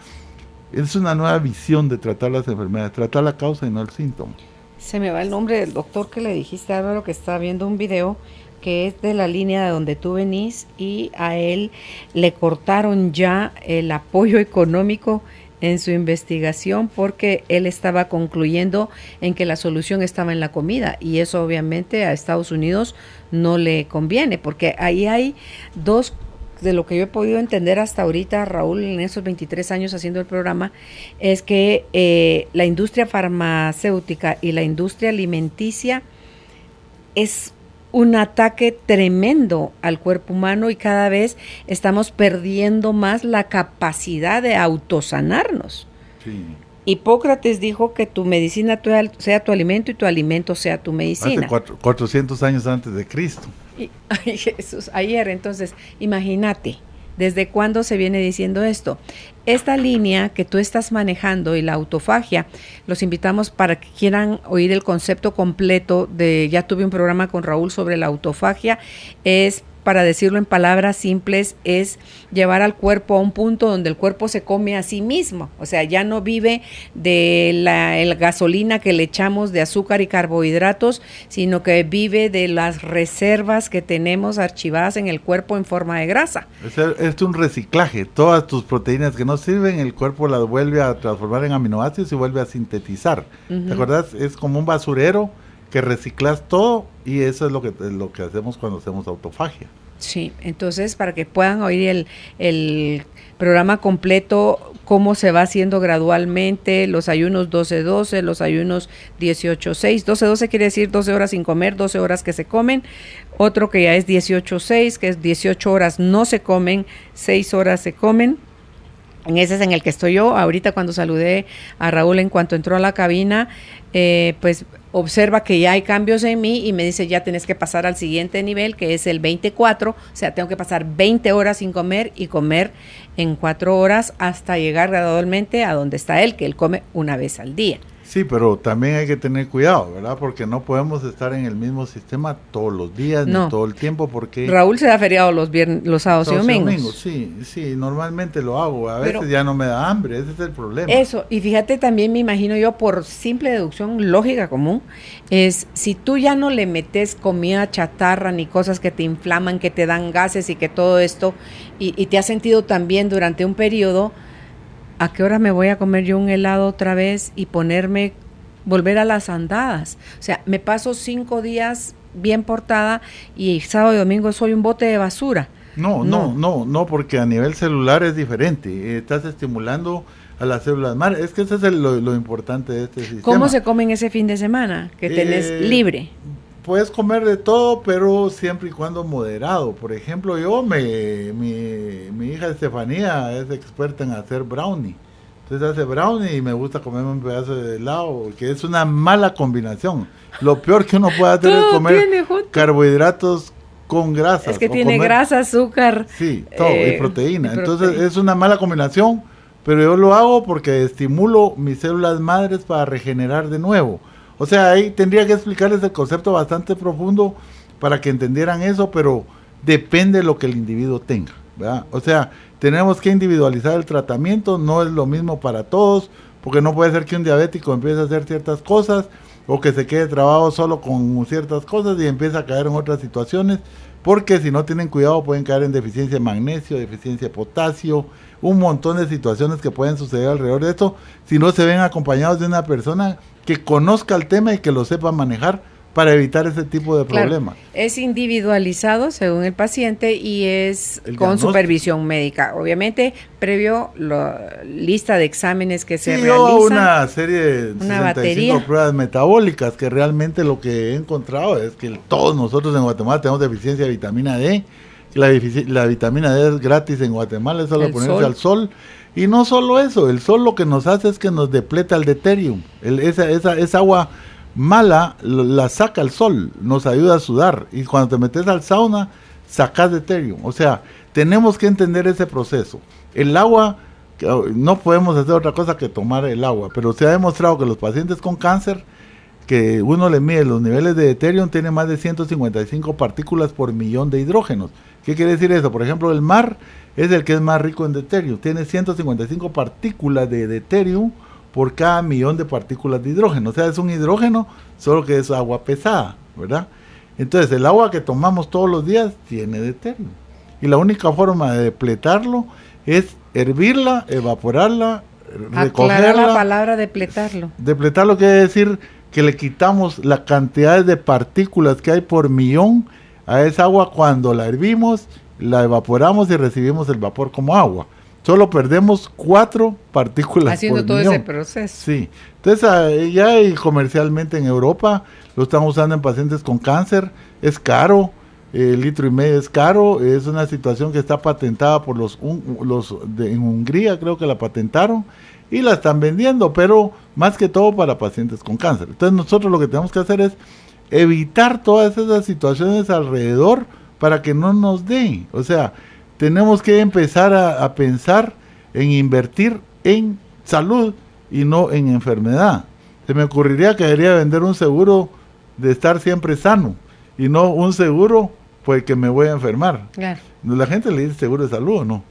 visión de tratar las enfermedades, tratar la causa y no el síntoma. Se me va el nombre del doctor que le dijiste, Álvaro, que está viendo un video que es de la línea de donde tú venís, y a él le cortaron ya el apoyo económico en su investigación porque él estaba concluyendo en que la solución estaba en la comida, y eso obviamente a Estados Unidos no le conviene, porque ahí hay dos, de lo que yo he podido entender hasta ahorita, Raúl, en esos 23 años haciendo el programa, es que la industria farmacéutica y la industria alimenticia es un ataque tremendo al cuerpo humano, y cada vez estamos perdiendo más la capacidad de autosanarnos. Sí. Hipócrates dijo que tu medicina sea tu alimento y tu alimento sea tu medicina. Hace 400 años antes de Cristo. Ay, Jesús, ayer. Entonces, imagínate, ¿desde cuándo se viene diciendo esto? Esta línea que tú estás manejando y la autofagia, los invitamos para que quieran oír el concepto completo ya tuve un programa con Raúl sobre la autofagia. Es, para decirlo en palabras simples, es llevar al cuerpo a un punto donde el cuerpo se come a sí mismo. O sea, ya no vive de la gasolina que le echamos de azúcar y carbohidratos, sino que vive de las reservas que tenemos archivadas en el cuerpo en forma de grasa. Es un reciclaje. Todas tus proteínas que no sirven, el cuerpo las vuelve a transformar en aminoácidos y vuelve a sintetizar. ¿Te acuerdas? Es como un basurero que reciclas todo, y eso es lo que hacemos cuando hacemos autofagia. Sí, entonces para que puedan oír el programa completo, cómo se va haciendo gradualmente, los ayunos 12-12, los ayunos 18-6, 12-12 quiere decir 12 horas sin comer, 12 horas que se comen, otro que ya es 18-6, que es 18 horas no se comen, 6 horas se comen. En ese es en el que estoy yo. Ahorita cuando saludé a Raúl en cuanto entró a la cabina, pues observa que ya hay cambios en mí y me dice, ya tienes que pasar al siguiente nivel, que es el 24, o sea, tengo que pasar 20 horas sin comer y comer en 4 horas hasta llegar gradualmente a donde está él, que él come una vez al día. Sí, pero también hay que tener cuidado, ¿verdad? Porque no podemos estar en el mismo sistema todos los días, No. ni todo el tiempo, porque... Raúl se da feriado los sábados y domingos. Sí, normalmente lo hago. A Pero veces ya no me da hambre, ese es el problema. Eso, y fíjate también, me imagino yo, por simple deducción lógica común, es si tú ya no le metes comida chatarra ni cosas que te inflaman, que te dan gases y que todo esto, y te has sentido tan bien durante un periodo, ¿a qué hora me voy a comer yo un helado otra vez y volver a las andadas? O sea, me paso 5 días bien portada y sábado y domingo soy un bote de basura. No, porque a nivel celular es diferente. Estás estimulando a las células madre. Es que eso es lo importante de este sistema. ¿Cómo se comen ese fin de semana que tenés libre? Puedes comer de todo, pero siempre y cuando moderado. Por ejemplo, mi hija Estefanía es experta en hacer brownie. Entonces hace brownie y me gusta comerme un pedazo de helado, que es una mala combinación. Lo peor que uno puede hacer es comer carbohidratos con grasas. Es que tiene grasa, azúcar. Sí, todo, y proteína. Entonces es una mala combinación, pero yo lo hago porque estimulo mis células madres para regenerar de nuevo. O sea, ahí tendría que explicarles el concepto bastante profundo para que entendieran eso, pero depende de lo que el individuo tenga, ¿verdad? O sea, tenemos que individualizar el tratamiento, no es lo mismo para todos, porque no puede ser que un diabético empiece a hacer ciertas cosas o que se quede trabado solo con ciertas cosas y empiece a caer en otras situaciones, porque si no tienen cuidado pueden caer en deficiencia de magnesio, deficiencia de potasio, un montón de situaciones que pueden suceder alrededor de esto, si no se ven acompañados de una persona que conozca el tema y que lo sepa manejar para evitar ese tipo de problemas. Es individualizado según el paciente y es con supervisión médica. Obviamente, previo lista de exámenes que se realizan. Una serie de 65 pruebas metabólicas que realmente lo que he encontrado es que todos nosotros en Guatemala tenemos deficiencia de vitamina D. La vitamina D es gratis en Guatemala, es solo ponerse al sol. Y no solo eso, el sol lo que nos hace es que nos depleta el deuterium. Esa agua mala la saca el sol, nos ayuda a sudar. Y cuando te metes al sauna, sacas deuterium. O sea, tenemos que entender ese proceso. El agua, no podemos hacer otra cosa que tomar el agua, pero se ha demostrado que los pacientes con cáncer, que uno le mide los niveles de deuterium, tiene más de 155 partículas por millón de hidrógenos. ¿Qué quiere decir eso? Por ejemplo, el mar es el que es más rico en deuterium. Tiene 155 partículas de deuterium por cada millón de partículas de hidrógeno. O sea, es un hidrógeno, solo que es agua pesada, ¿verdad? Entonces, el agua que tomamos todos los días tiene deuterium. Y la única forma de depletarlo es hervirla, evaporarla, recogerla. Aclarar la palabra depletarlo. Depletarlo quiere decir que le quitamos la cantidad de partículas que hay por millón a esa agua cuando la hervimos, la evaporamos y recibimos el vapor como agua. Solo perdemos 4 partículas haciendo por todo millón. ese proceso. Sí, entonces ya hay comercialmente en Europa, lo están usando en pacientes con cáncer, es caro, el 1,5 litros es caro, es una situación que está patentada por en Hungría, creo que la patentaron, y la están vendiendo, pero más que todo para pacientes con cáncer. Entonces nosotros lo que tenemos que hacer es evitar todas esas situaciones alrededor para que no nos den. O sea, tenemos que empezar a pensar en invertir en salud y no en enfermedad. Se me ocurriría que debería vender un seguro de estar siempre sano y no un seguro pues que me voy a enfermar. Claro. La gente le dice seguro de salud, ¿o no?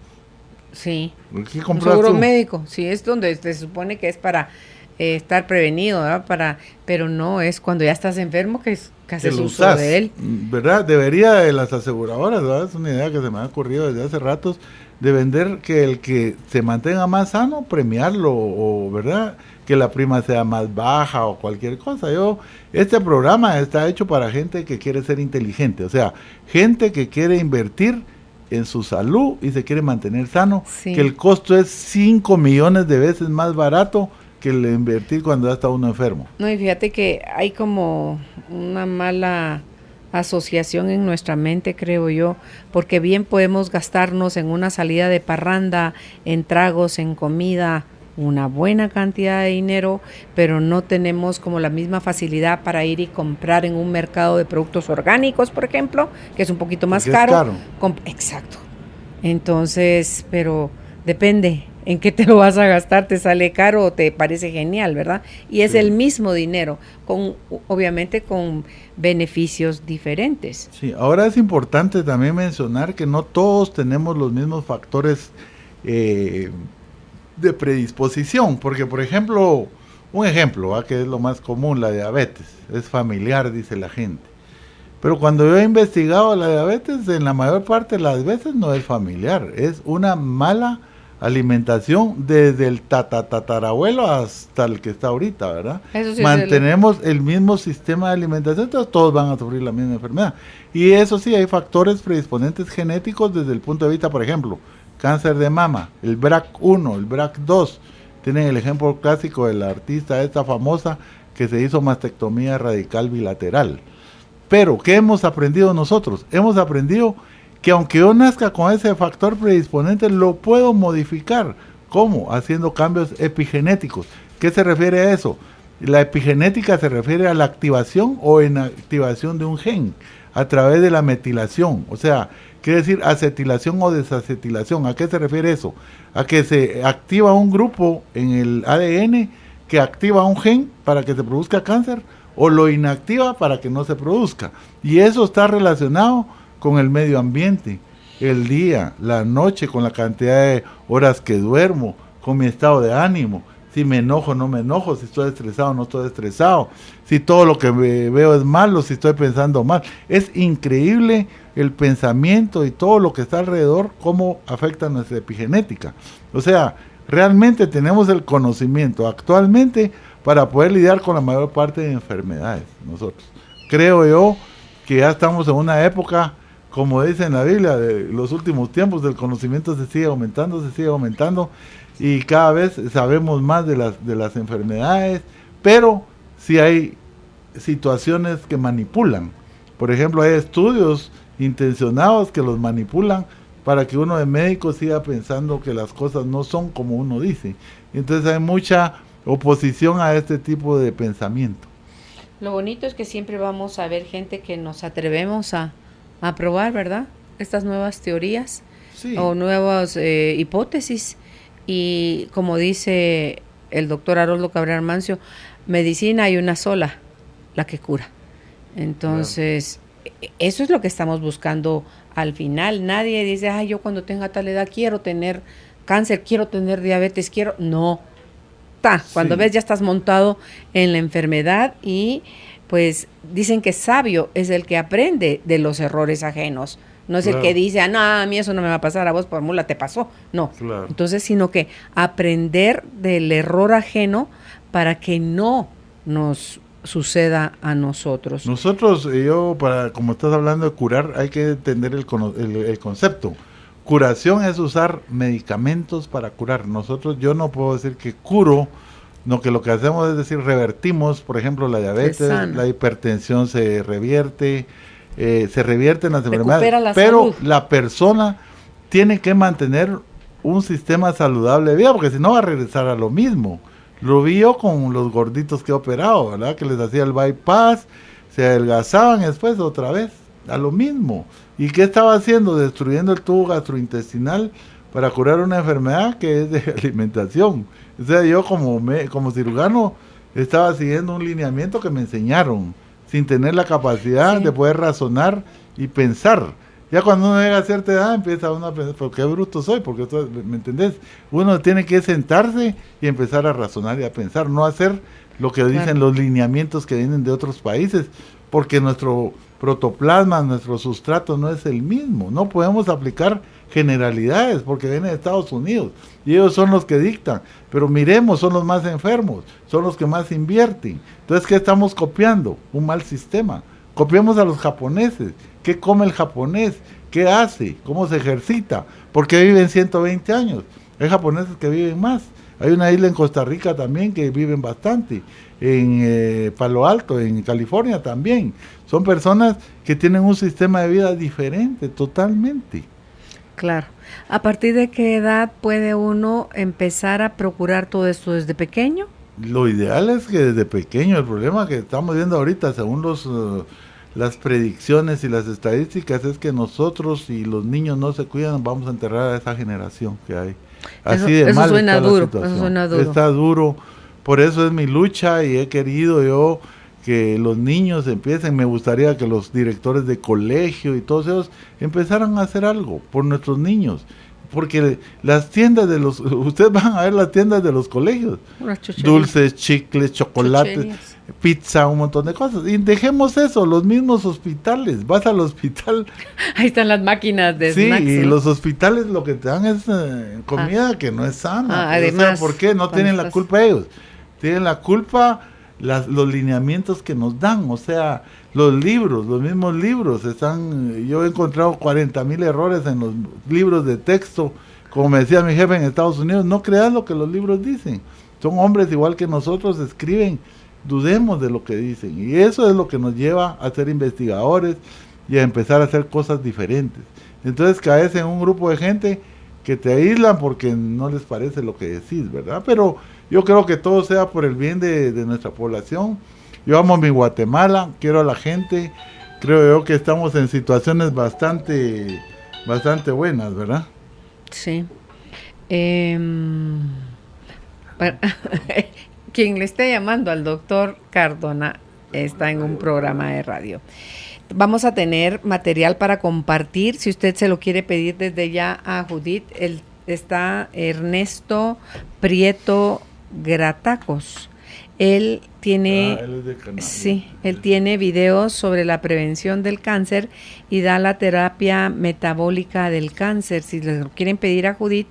Sí. ¿Qué un seguro médico, sí, es donde se supone que es para estar prevenido, ¿verdad? Pero no, es cuando ya estás enfermo que haces uso de él. ¿Verdad? Debería de las aseguradoras, ¿verdad? Es una idea que se me ha ocurrido desde hace ratos, de vender que el que se mantenga más sano, premiarlo, o ¿verdad? Que la prima sea más baja o cualquier cosa. Este programa está hecho para gente que quiere ser inteligente, o sea, gente que quiere invertir en su salud y se quiere mantener sano, sí. Que el costo es 5 millones de veces más barato que el invertir cuando ya está uno enfermo. No, y fíjate que hay como una mala asociación en nuestra mente, creo yo, porque bien podemos gastarnos en una salida de parranda, en tragos, en comida, una buena cantidad de dinero, pero no tenemos como la misma facilidad para ir y comprar en un mercado de productos orgánicos, por ejemplo, que es un poquito más caro. Exacto. Entonces, pero depende. ¿en qué te lo vas a gastar? ¿Te sale caro o te parece genial, verdad? Y es el mismo dinero, obviamente con beneficios diferentes. Sí, ahora es importante también mencionar que no todos tenemos los mismos factores de predisposición, porque por ejemplo, un ejemplo, que es lo más común, la diabetes, es familiar, dice la gente. Pero cuando yo he investigado la diabetes, en la mayor parte de las veces no es familiar, es una mala alimentación desde el tatarabuelo hasta el que está ahorita, ¿verdad? Eso sí. Mantenemos el mismo sistema de alimentación, entonces todos van a sufrir la misma enfermedad. Y eso sí, hay factores predisponentes genéticos desde el punto de vista, por ejemplo, cáncer de mama, el BRCA1, el BRCA2, tienen el ejemplo clásico de la artista esta famosa que se hizo mastectomía radical bilateral. Pero, ¿qué hemos aprendido nosotros? Hemos aprendido que aunque yo nazca con ese factor predisponente, lo puedo modificar. ¿Cómo? Haciendo cambios epigenéticos. ¿Qué se refiere a eso? La epigenética se refiere a la activación o inactivación de un gen a través de la metilación. O sea, quiere decir acetilación o desacetilación. ¿A qué se refiere eso? A que se activa un grupo en el ADN que activa un gen para que se produzca cáncer, o lo inactiva para que no se produzca. Y eso está relacionado con el medio ambiente, el día, la noche, con la cantidad de horas que duermo, con mi estado de ánimo, si me enojo o no me enojo, si estoy estresado o no estoy estresado, si todo lo que veo es malo, si estoy pensando mal. Es increíble el pensamiento y todo lo que está alrededor, cómo afecta nuestra epigenética. O sea, realmente tenemos el conocimiento actualmente para poder lidiar con la mayor parte de enfermedades nosotros. Creo yo que ya estamos en una época, como dice en la Biblia, de los últimos tiempos, del conocimiento se sigue aumentando, y cada vez sabemos más de las enfermedades, pero sí hay situaciones que manipulan. Por ejemplo, hay estudios intencionados que los manipulan para que uno de médico siga pensando que las cosas no son como uno dice. Entonces hay mucha oposición a este tipo de pensamiento. Lo bonito es que siempre vamos a ver gente que nos atrevemos a probar, ¿verdad? Estas nuevas teorías, sí, o nuevas hipótesis. Y como dice el doctor Haroldo Cabrera Mancio, medicina hay una sola, la que cura. Entonces, claro, eso es lo que estamos buscando al final. Nadie dice, ay, yo cuando tenga tal edad quiero tener cáncer, quiero tener diabetes, no. Cuando ves ya estás montado en la enfermedad, y pues dicen que sabio es el que aprende de los errores ajenos. No es claro, el que dice, no, a mí eso no me va a pasar, a vos por mula te pasó. No, claro. Entonces, sino que aprender del error ajeno para que no nos suceda a nosotros. Nosotros, como estás hablando de curar, hay que entender el concepto. Curación es usar medicamentos para curar. yo no puedo decir que curo, no, que lo que hacemos es decir, revertimos, por ejemplo, la diabetes, la hipertensión se revierten las enfermedades, pero la persona tiene que mantener un sistema saludable de vida, porque si no va a regresar a lo mismo. Lo vi yo con los gorditos que he operado, ¿verdad? Que les hacía el bypass, se adelgazaban y después otra vez a lo mismo. ¿Y qué estaba haciendo? Destruyendo el tubo gastrointestinal para curar una enfermedad que es de alimentación. O sea, yo como cirujano estaba siguiendo un lineamiento que me enseñaron, sin tener la capacidad de poder razonar y pensar. Ya cuando uno llega a cierta edad empieza uno a pensar, ¿por qué bruto soy? Porque ¿me entendés? Uno tiene que sentarse y empezar a razonar y a pensar, no hacer lo que dicen los lineamientos que vienen de otros países, porque nuestro protoplasma, nuestro sustrato no es el mismo. No podemos aplicar generalidades porque vienen de Estados Unidos y ellos son los que dictan, pero miremos, son los más enfermos, son los que más invierten. Entonces, ¿qué estamos copiando? Un mal sistema. Copiemos a los japoneses. ¿Qué come el japonés? ¿Qué hace? ¿Cómo se ejercita? ¿Por qué viven 120 años? Hay japoneses que viven más. Hay una isla en Costa Rica también que viven bastante. En Palo Alto, en California también. Son personas que tienen un sistema de vida diferente, totalmente. Claro. ¿A partir de qué edad puede uno empezar a procurar todo esto desde pequeño? Lo ideal es que desde pequeño. El problema que estamos viendo ahorita, según las predicciones y las estadísticas es que nosotros, si los niños no se cuidan, vamos a enterrar a esa generación que hay. Así de mal está la situación. Eso suena duro. Está duro, por eso es mi lucha y he querido yo que los niños empiecen. Me gustaría que los directores de colegio y todos ellos empezaran a hacer algo por nuestros niños. Porque las tiendas de los, ustedes van a ver las tiendas de los colegios, dulces, chicles, chocolates, pizza, un montón de cosas. Y dejemos eso, los mismos hospitales, vas al hospital. Ahí están las máquinas de snacks. Sí, y los hospitales lo que te dan es comida que no es sana. Además, o sea, ¿por qué? No tienen la culpa ellos. Tienen la culpa los lineamientos que nos dan, o sea, los libros, los mismos libros están, yo he encontrado 40,000 errores en los libros de texto, como me decía mi jefe en Estados Unidos, no creas lo que los libros dicen, son hombres igual que nosotros, escriben, dudemos de lo que dicen, y eso es lo que nos lleva a ser investigadores y a empezar a hacer cosas diferentes. Entonces caes en un grupo de gente que te aíslan porque no les parece lo que decís, ¿verdad? Pero yo creo que todo sea por el bien de nuestra población. Yo amo mi Guatemala, quiero a la gente, creo yo que estamos en situaciones bastante buenas, ¿verdad? Sí. Quien le esté llamando al doctor Cardona está en un programa de radio. Vamos a tener material para compartir, si usted se lo quiere pedir desde ya a Judith. Está Ernesto Prieto Gratacos. Él tiene, él tiene videos sobre la prevención del cáncer y da la terapia metabólica del cáncer. Si le quieren pedir a Judith,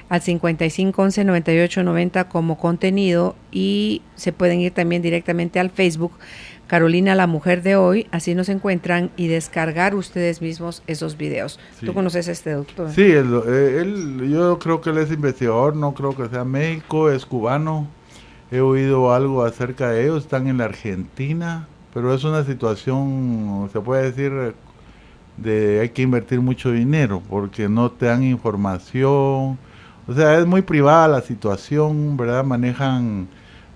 al 55 11 98 90 como contenido, y se pueden ir también directamente al Facebook Carolina, la mujer de hoy, así nos encuentran, y descargar ustedes mismos esos videos. Sí. ¿Tú conoces a este doctor? Sí, yo creo que él es investigador, no creo que sea médico, es cubano. He oído algo acerca de ellos, están en la Argentina, pero es una situación, se puede decir, hay que invertir mucho dinero, porque no te dan información, o sea, es muy privada la situación, ¿verdad? Manejan,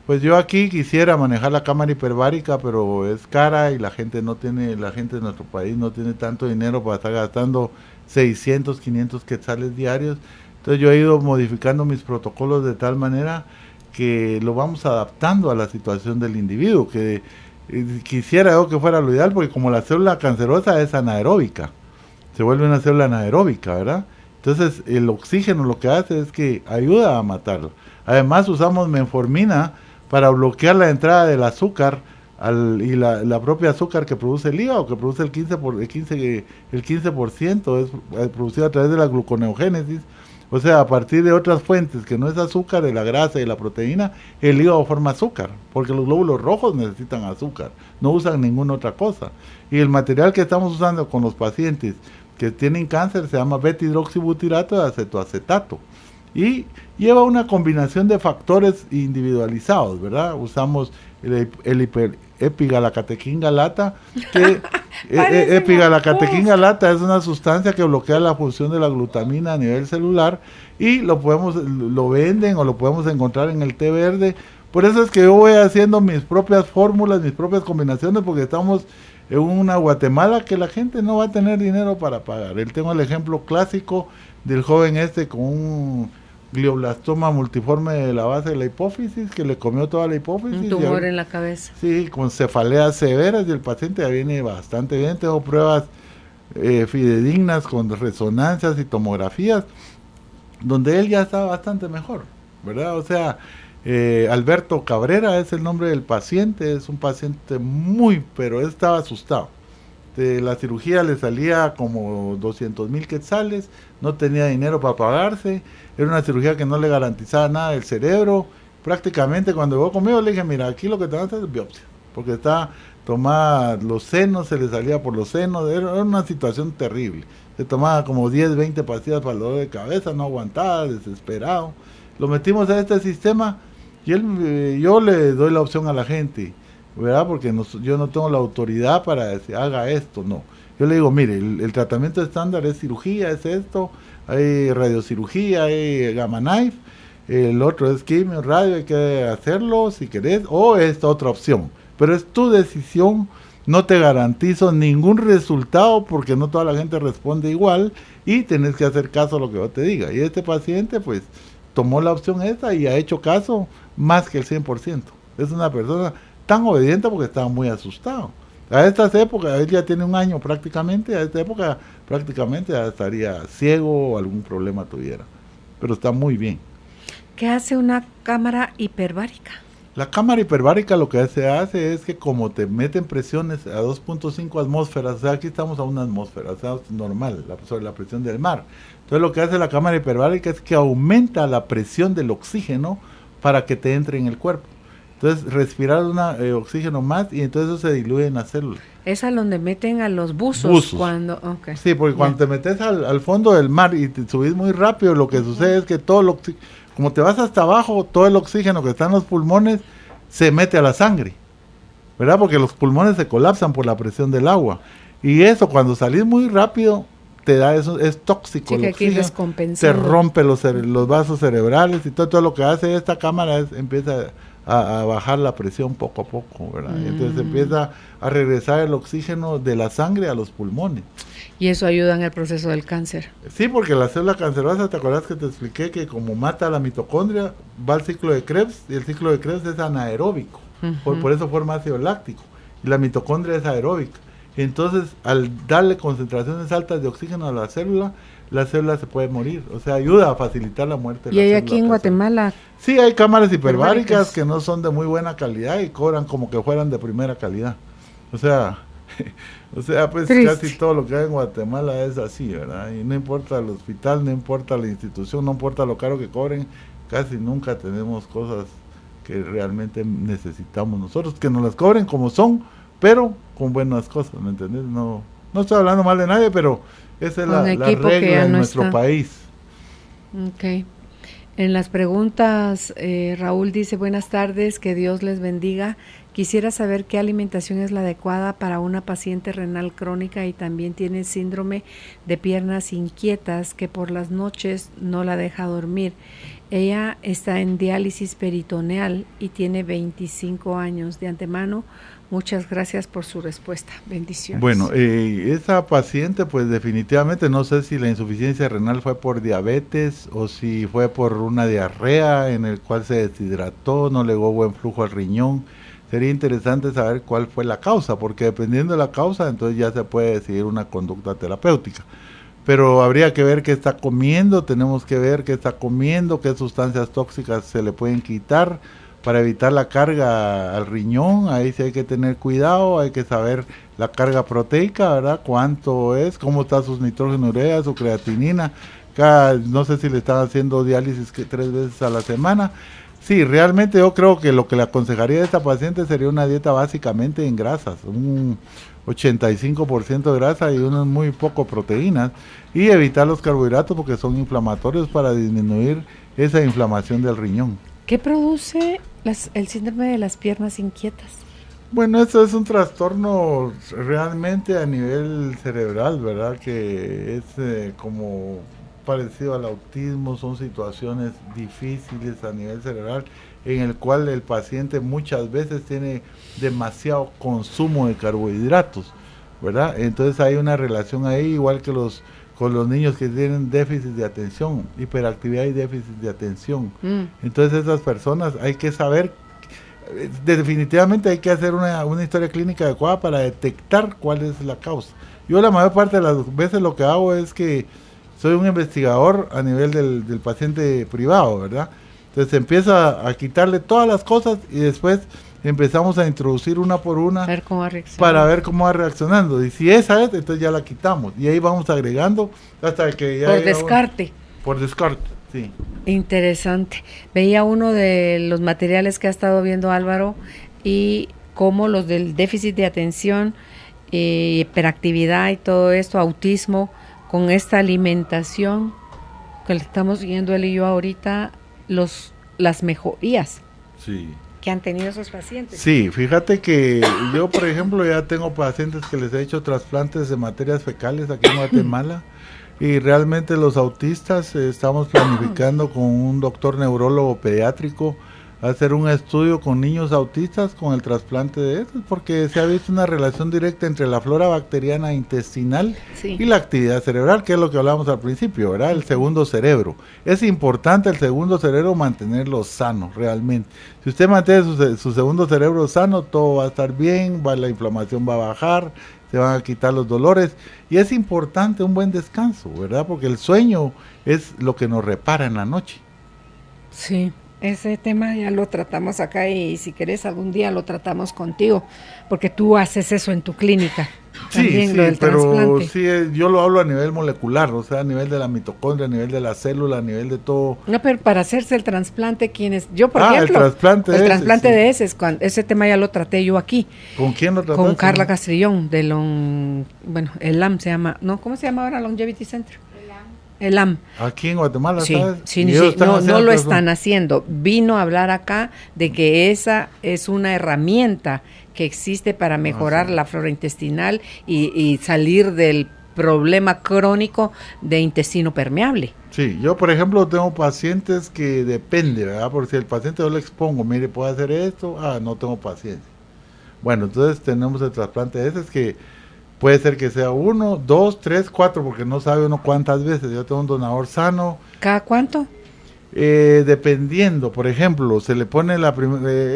pues yo aquí quisiera manejar la cámara hiperbárica, pero es cara y la gente de nuestro país no tiene tanto dinero para estar gastando 600, 500 quetzales diarios. Entonces yo he ido modificando mis protocolos de tal manera que lo vamos adaptando a la situación del individuo, que quisiera yo que fuera lo ideal, porque como la célula cancerosa es anaeróbica, se vuelve una célula anaeróbica, ¿verdad? Entonces el oxígeno lo que hace es que ayuda a matarlo. Además usamos menformina para bloquear la entrada del azúcar y la propia azúcar que produce el hígado, que produce el 15% es producido a través de la gluconeogénesis. O sea, a partir de otras fuentes que no es azúcar, de la grasa y la proteína, el hígado forma azúcar, porque los glóbulos rojos necesitan azúcar, no usan ninguna otra cosa. Y el material que estamos usando con los pacientes que tienen cáncer se llama beta-hidroxibutirato de acetoacetato. Y lleva una combinación de factores individualizados, ¿verdad? Usamos el epigalacatequín galata, que epigalacatequín galata es una sustancia que bloquea la función de la glutamina a nivel celular, y lo venden o lo podemos encontrar en el té verde. Por eso es que yo voy haciendo mis propias fórmulas, mis propias combinaciones, porque estamos en una Guatemala que la gente no va a tener dinero para pagar. Tengo el ejemplo clásico del joven con un glioblastoma multiforme de la base de la hipófisis, que le comió toda la hipófisis. Un tumor en la cabeza. Sí, con cefaleas severas, y el paciente ya viene bastante bien. Tengo pruebas fidedignas con resonancias y tomografías, donde él ya está bastante mejor, ¿verdad? O sea, Alberto Cabrera es el nombre del paciente, es un paciente pero él estaba asustado. La cirugía le salía como 200,000 quetzales, no tenía dinero para pagarse, era una cirugía que no le garantizaba nada del cerebro. Prácticamente cuando llegó conmigo le dije, mira, aquí lo que te van a hacer es biopsia, porque está tomaba los senos, se le salía por los senos, era una situación terrible. Se tomaba como 10, 20 pastillas para el dolor de cabeza, no aguantaba, desesperado. Lo metimos a este sistema y yo le doy la opción a la gente, ¿verdad? Porque yo no tengo la autoridad para decir, haga esto, no. Yo le digo, mire, el tratamiento estándar es cirugía, es esto, hay radiocirugía, hay gamma knife, el otro es quimio, radio, hay que hacerlo si querés, o esta otra opción. Pero es tu decisión, no te garantizo ningún resultado porque no toda la gente responde igual y tenés que hacer caso a lo que yo te diga. Y este paciente pues tomó la opción esta y ha hecho caso más que el 100%. Es una persona tan obediente porque estaba muy asustado. A estas épocas, él ya tiene 1 año prácticamente, a esta época prácticamente ya estaría ciego o algún problema tuviera. Pero está muy bien. ¿Qué hace una cámara hiperbárica? La cámara hiperbárica lo que se hace es que como te meten presiones a 2.5 atmósferas, o sea, aquí estamos a 1 atmósfera, o sea, normal, sobre la presión del mar. Entonces lo que hace la cámara hiperbárica es que aumenta la presión del oxígeno para que te entre en el cuerpo. Entonces respirar oxígeno más y entonces eso se diluye en las células. Es a donde meten a los buzos. Cuando, okay. Sí, porque cuando te metes al fondo del mar y te subís muy rápido, lo que sucede es que todo el oxígeno, como te vas hasta abajo, todo el oxígeno que está en los pulmones se mete a la sangre, ¿verdad? Porque los pulmones se colapsan por la presión del agua. Y eso, cuando salís muy rápido, te da eso, es tóxico. Sí, el oxígeno, te rompe los vasos cerebrales y todo lo que hace esta cámara es empieza a bajar la presión poco a poco, ¿verdad? Entonces empieza a regresar el oxígeno de la sangre a los pulmones. Y eso ayuda en el proceso del cáncer. Sí, porque la célula cancerosa, ¿te acuerdas que te expliqué que como mata a la mitocondria, va al ciclo de Krebs, y el ciclo de Krebs es anaeróbico, por eso forma ácido láctico, y la mitocondria es aeróbica. Entonces, al darle concentraciones altas de oxígeno a la célula se puede morir, o sea, ayuda a facilitar la muerte de la célula. ¿Y hay aquí en Guatemala? Sí, hay cámaras hiperbáricas que no son de muy buena calidad y cobran como que fueran de primera calidad. O sea, pues triste. Casi todo lo que hay en Guatemala es así, ¿verdad? Y no importa el hospital, no importa la institución, no importa lo caro que cobren, casi nunca tenemos cosas que realmente necesitamos nosotros, que nos las cobren como son, pero con buenas cosas, ¿me entendés? No estoy hablando mal de nadie, pero esa es la regla en nuestro país. Ok. En las preguntas, Raúl dice, buenas tardes, que Dios les bendiga. Quisiera saber qué alimentación es la adecuada para una paciente renal crónica y también tiene síndrome de piernas inquietas que por las noches no la deja dormir. Ella está en diálisis peritoneal y tiene 25 años. De antemano, muchas gracias por su respuesta. Bendiciones. Bueno, esa paciente pues definitivamente no sé si la insuficiencia renal fue por diabetes o si fue por una diarrea en el cual se deshidrató, no le llegó buen flujo al riñón. Sería interesante saber cuál fue la causa, porque dependiendo de la causa, entonces ya se puede decidir una conducta terapéutica. Pero habría que ver qué está comiendo, tenemos que ver qué está comiendo, qué sustancias tóxicas se le pueden quitar para evitar la carga al riñón. Ahí sí hay que tener cuidado, hay que saber la carga proteica, ¿verdad? Cuánto es, cómo está sus nitrógeno-urea, su creatinina. No sé si le están haciendo diálisis 3 veces a la semana. Sí, realmente yo creo que lo que le aconsejaría a esta paciente sería una dieta básicamente en grasas, un 85% de grasa y unas muy poco proteínas, y evitar los carbohidratos porque son inflamatorios para disminuir esa inflamación del riñón. ¿Qué produce el síndrome de las piernas inquietas? Bueno, eso es un trastorno realmente a nivel cerebral, ¿verdad? Que es como parecido al autismo, son situaciones difíciles a nivel cerebral en el cual el paciente muchas veces tiene demasiado consumo de carbohidratos, ¿verdad? Entonces hay una relación ahí, igual que con los niños que tienen déficit de atención, hiperactividad y déficit de atención. Entonces esas personas hay que saber, definitivamente hay que hacer una historia clínica adecuada para detectar cuál es la causa. Yo la mayor parte de las veces lo que hago es que soy un investigador a nivel del paciente privado, ¿verdad? Entonces empieza a quitarle todas las cosas y después empezamos a introducir una por una para ver cómo va reaccionando. Y si esa es, entonces ya la quitamos. Y ahí vamos agregando hasta que ya... Por descarte. Por descarte, sí. Interesante. Veía uno de los materiales que ha estado viendo Álvaro y cómo los del déficit de atención, hiperactividad y todo esto, autismo, con esta alimentación que le estamos viendo él y yo ahorita, las mejorías que han tenido esos pacientes. Sí, fíjate que yo, por ejemplo, ya tengo pacientes que les he hecho trasplantes de materias fecales aquí en Guatemala y realmente los autistas estamos planificando con un doctor neurólogo pediátrico hacer un estudio con niños autistas con el trasplante de esos, porque se ha visto una relación directa entre la flora bacteriana intestinal y la actividad cerebral, que es lo que hablábamos al principio, ¿verdad? El segundo cerebro. Es importante el segundo cerebro mantenerlo sano, realmente. Si usted mantiene su segundo cerebro sano, todo va a estar bien, la inflamación va a bajar, se van a quitar los dolores, y es importante un buen descanso, ¿verdad? Porque el sueño es lo que nos repara en la noche. Sí. Ese tema ya lo tratamos acá y si querés algún día lo tratamos contigo, porque tú haces eso en tu clínica. Sí, sí, pero sí, yo lo hablo a nivel molecular, o sea, a nivel de la mitocondria, a nivel de la célula, a nivel de todo. No, pero para hacerse el trasplante, yo por ejemplo, el trasplante de heces, ese tema ya lo traté yo aquí. ¿Con quién lo trataste? Con Carla Castrillón, de el LAM se llama, ¿no? ¿Cómo se llama ahora? Longevity Center. El AM. Aquí en Guatemala, sí, ¿sabes? Sí, no lo están haciendo. Vino a hablar acá de que esa es una herramienta que existe para mejorar la flora intestinal y salir del problema crónico de intestino permeable. Sí, yo por ejemplo tengo pacientes que depende, ¿verdad? Porque si el paciente yo le expongo, mire, puedo hacer esto, no tengo paciencia. Bueno, entonces tenemos el trasplante de heces que puede ser que sea 1, 2, 3, 4, porque no sabe uno cuántas veces. Yo tengo un donador sano. ¿Cada cuánto? Dependiendo, por ejemplo, se le pone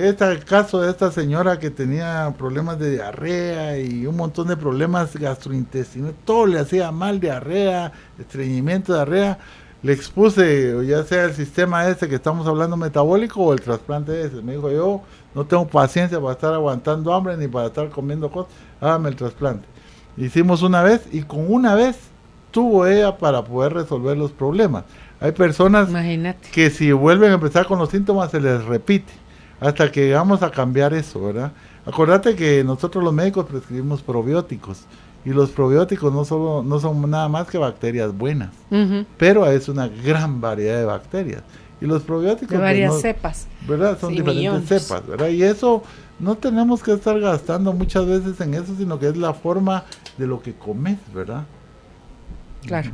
este caso de esta señora que tenía problemas de diarrea y un montón de problemas gastrointestinales, todo le hacía mal, diarrea, estreñimiento, diarrea. Le expuse, ya sea el sistema que estamos hablando metabólico o el trasplante ese. Me dijo, yo no tengo paciencia para estar aguantando hambre ni para estar comiendo cosas, hágame el trasplante. Hicimos una vez y con una vez tuvo ella para poder resolver los problemas. Hay personas que si vuelven a empezar con los síntomas se les repite hasta que llegamos a cambiar eso, ¿verdad? Acordate que nosotros los médicos prescribimos probióticos y los probióticos no son nada más que bacterias buenas, pero es una gran variedad de bacterias. Y los probióticos de varias cepas, ¿verdad? Son diferentes cepas, ¿verdad? Y eso no tenemos que estar gastando muchas veces en eso, sino que es la forma de lo que comes, ¿verdad? Claro.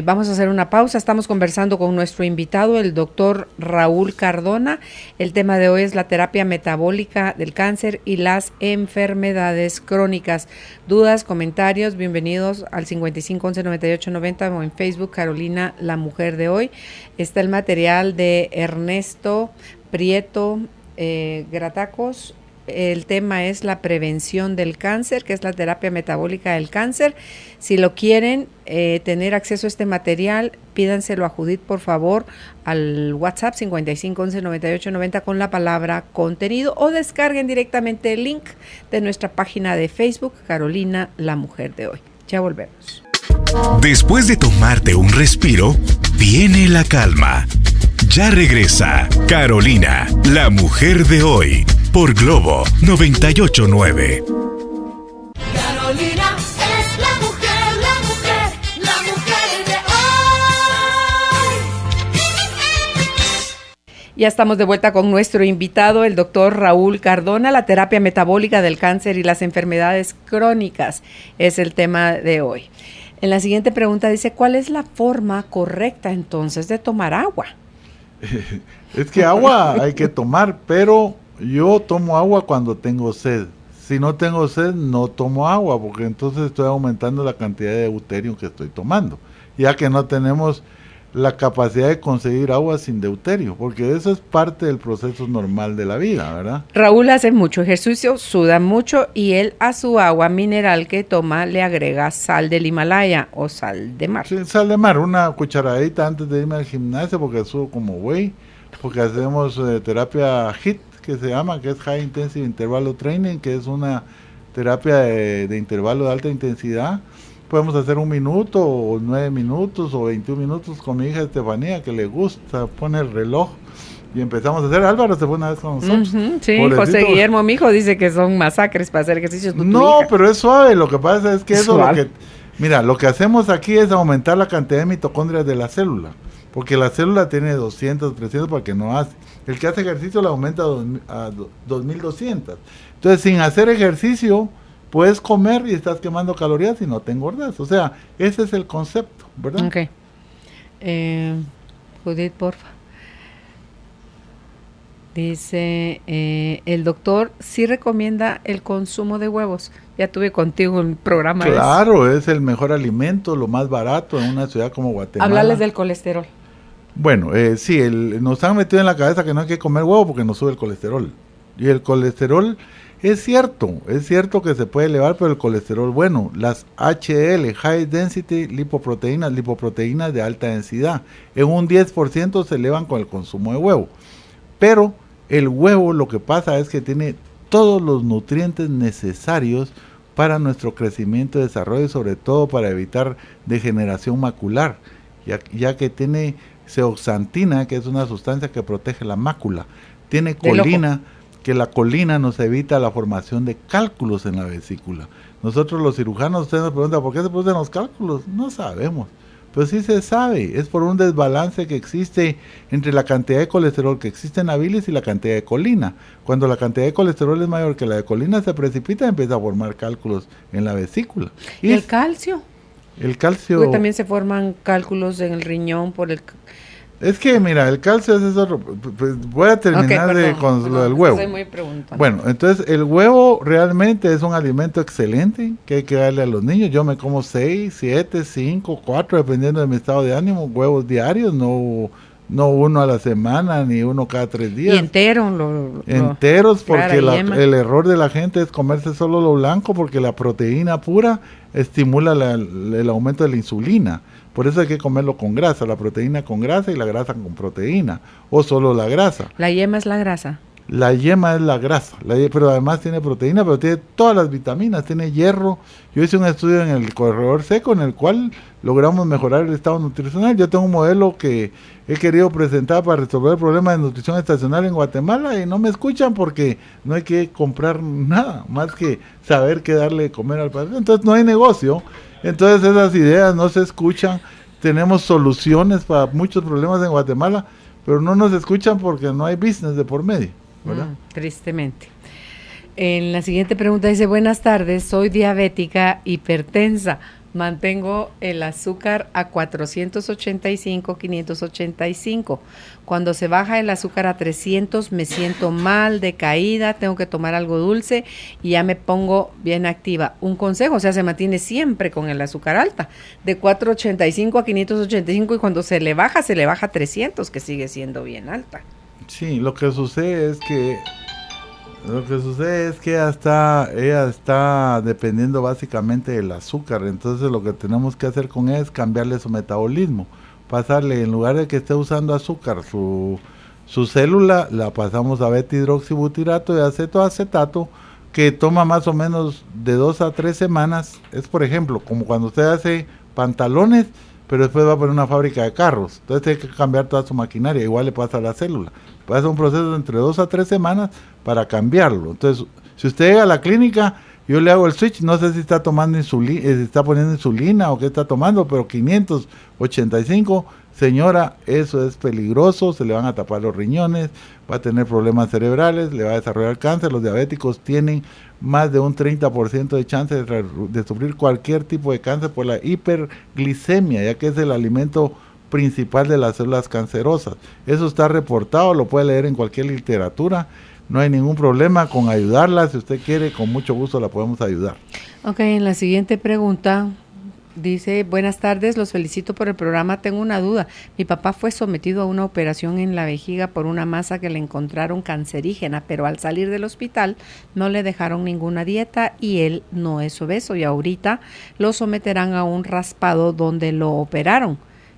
Vamos a hacer una pausa. Estamos conversando con nuestro invitado, el doctor Raúl Cardona. El tema de hoy es la terapia metabólica del cáncer y las enfermedades crónicas. Dudas, comentarios, bienvenidos al 5511-9890 o en Facebook, Carolina, la mujer de hoy. Está el material de Ernesto Prieto Gratacos. El tema es la prevención del cáncer, que es la terapia metabólica del cáncer. Si lo quieren tener acceso a este material, pídanselo a Judith, por favor, al WhatsApp 5511-9890 con la palabra contenido, o descarguen directamente el link de nuestra página de Facebook, Carolina, la mujer de hoy. Ya volvemos. Después de tomarte un respiro, viene la calma. Ya regresa Carolina, la mujer de hoy, por Globo 98.9. Carolina es la mujer de hoy. Ya estamos de vuelta con nuestro invitado, el doctor Raúl Cardona. La terapia metabólica del cáncer y las enfermedades crónicas es el tema de hoy. En la siguiente pregunta dice, ¿cuál es la forma correcta entonces de tomar agua? Es que agua hay que tomar, pero yo tomo agua cuando tengo sed. Si no tengo sed, no tomo agua, porque entonces estoy aumentando la cantidad de deuterio que estoy tomando, ya que no tenemos la capacidad de conseguir agua sin deuterio, porque eso es parte del proceso normal de la vida, ¿verdad? Raúl hace mucho ejercicio, suda mucho y él a su agua mineral que toma le agrega sal del Himalaya o sal de mar. Sí, sal de mar, una cucharadita antes de irme al gimnasio porque subo como güey, porque hacemos terapia HIIT, que se llama, que es High Intensive Interval Training, que es una terapia de intervalo de alta intensidad. Podemos hacer 1 minuto, o 9 minutos, o 21 minutos con mi hija Estefanía, que le gusta, pone el reloj y empezamos a hacer. Álvaro se fue una vez con nosotros. Sí, pobrecito. José Guillermo, mi hijo, dice que son masacres para hacer ejercicios. No, pero es suave. Lo que pasa es que eso lo que hacemos aquí es aumentar la cantidad de mitocondrias de la célula, porque la célula tiene 200, 300 para que no hace. El que hace ejercicio la aumenta a 2200. Entonces, sin hacer ejercicio, puedes comer y estás quemando calorías y no te engordas. O sea, ese es el concepto, ¿verdad? Ok. Judith, porfa. Dice, el doctor sí recomienda el consumo de huevos. Ya tuve contigo el programa. Claro, es el mejor alimento, lo más barato en una ciudad como Guatemala. Hablarles del colesterol. Bueno, sí, nos han metido en la cabeza que no hay que comer huevo porque nos sube el colesterol. Y el colesterol es cierto que se puede elevar, pero el colesterol bueno, las HDL, High Density lipoproteínas de alta densidad, en un 10% se elevan con el consumo de huevo. Pero el huevo lo que pasa es que tiene todos los nutrientes necesarios para nuestro crecimiento y desarrollo, y sobre todo para evitar degeneración macular, ya que tiene zeaxantina, que es una sustancia que protege la mácula. Tiene colina, que la colina nos evita la formación de cálculos en la vesícula. Nosotros los cirujanos, ustedes nos preguntan, ¿por qué se producen los cálculos? No sabemos, pero sí se sabe, es por un desbalance que existe entre la cantidad de colesterol que existe en la bilis y la cantidad de colina. Cuando la cantidad de colesterol es mayor que la de colina, se precipita y empieza a formar cálculos en la vesícula. ¿Y el calcio? El calcio... Porque también se forman cálculos en el riñón por el... Es que, mira, el calcio es otro... Pues voy a terminar con lo del huevo. Soy muy preguntona. Bueno, entonces el huevo realmente es un alimento excelente que hay que darle a los niños. Yo me como 6, 7, 5, 4, dependiendo de mi estado de ánimo, huevos diarios, no uno a la semana, ni uno cada 3 días. Y enteros, porque clara, el error de la gente es comerse solo lo blanco, porque la proteína pura estimula el aumento de la insulina. Por eso hay que comerlo con grasa, la proteína con grasa y la grasa con proteína, o solo la grasa. ¿La yema es la grasa? La yema es la grasa, pero además tiene proteína, pero tiene todas las vitaminas, tiene hierro. Yo hice un estudio en el corredor seco en el cual logramos mejorar el estado nutricional. Yo tengo un modelo que he querido presentar para resolver el problema de nutrición estacional en Guatemala y no me escuchan porque no hay que comprar nada más que saber qué darle de comer al paciente. Entonces no hay negocio. Entonces esas ideas no se escuchan. Tenemos soluciones para muchos problemas en Guatemala, pero no nos escuchan porque no hay business de por medio, ¿verdad? Tristemente. En la siguiente pregunta dice, buenas tardes, soy diabética hipertensa, mantengo el azúcar a 485, 585. Cuando se baja el azúcar a 300 me siento mal, decaída, tengo que tomar algo dulce y ya me pongo bien activa. Un consejo, o sea, se mantiene siempre con el azúcar alta, de 485 a 585 y cuando se le baja a 300, que sigue siendo bien alta. Sí, lo que sucede es que ella está dependiendo básicamente del azúcar. Entonces lo que tenemos que hacer con ella es cambiarle su metabolismo, pasarle, en lugar de que esté usando azúcar, su célula, la pasamos a beta-hidroxibutirato y acetoacetato, que toma más o menos de 2 a 3 semanas. Es, por ejemplo, como cuando usted hace pantalones, pero después va a poner una fábrica de carros, entonces tiene que cambiar toda su maquinaria, igual le pasa a la célula. Pasa un proceso de entre 2 a 3 semanas para cambiarlo. Entonces, si usted llega a la clínica, yo le hago el switch, no sé si está tomando insulina, si está poniendo insulina o qué está tomando, pero 585, señora, eso es peligroso, se le van a tapar los riñones, va a tener problemas cerebrales, le va a desarrollar cáncer. Los diabéticos tienen más de un 30% de chance de sufrir cualquier tipo de cáncer por la hiperglicemia, ya que es el alimento principal de las células cancerosas. Eso está reportado, lo puede leer en cualquier literatura. No hay ningún problema con ayudarla. Si usted quiere, con mucho gusto la podemos ayudar. Ok, en la siguiente pregunta dice, buenas tardes, los felicito por el programa. Tengo una duda. Mi papá fue sometido a una operación en la vejiga por una masa que le encontraron cancerígena, pero al salir del hospital no le dejaron ninguna dieta y él no es obeso y ahorita lo someterán a un raspado donde lo operaron.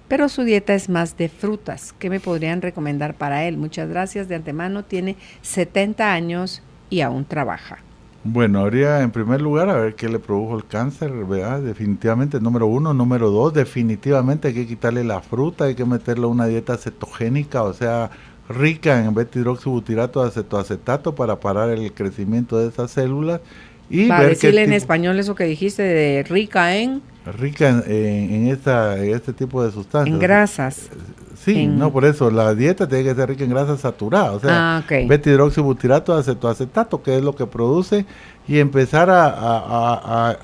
Pero su dieta es más de frutas. ¿Qué me podrían recomendar para él? Muchas gracias de antemano. Tiene 70 años y aún trabaja. Bueno, habría en primer lugar a ver qué le produjo el cáncer, ¿verdad? Definitivamente, número 1. Número 2, definitivamente hay que quitarle la fruta, hay que meterle una dieta cetogénica, o sea, rica en beta-hidroxibutirato, acetoacetato para parar el crecimiento de esas células. Y para ver decirle en español eso que dijiste de rica en este tipo de sustancias. En grasas. Sí, no, por eso la dieta tiene que ser rica en grasas saturadas, o sea, beta-hidroxibutirato, acetoacetato, que es lo que produce, y empezar a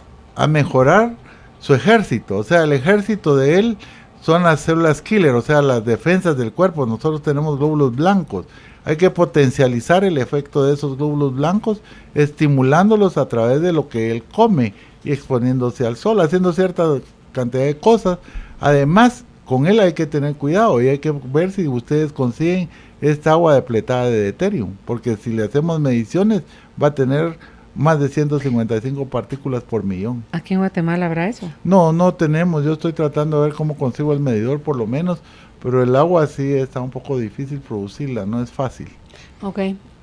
mejorar su ejército. O sea, el ejército de él son las células killer, o sea, las defensas del cuerpo. Nosotros tenemos glóbulos blancos. hay que potencializar el efecto de esos glóbulos blancos, estimulándolos a través de lo que él come y exponiéndose al sol, haciendo cierta cantidad de cosas. Además, con él hay que tener cuidado y hay que ver si ustedes consiguen esta agua depletada de deuterium, porque si le hacemos mediciones va a tener más de 155 partículas por millón. ¿Aquí en Guatemala habrá eso? No tenemos, yo estoy tratando de ver cómo consigo el medidor por lo menos, pero el agua sí está un poco difícil producirla, no es fácil. Ok,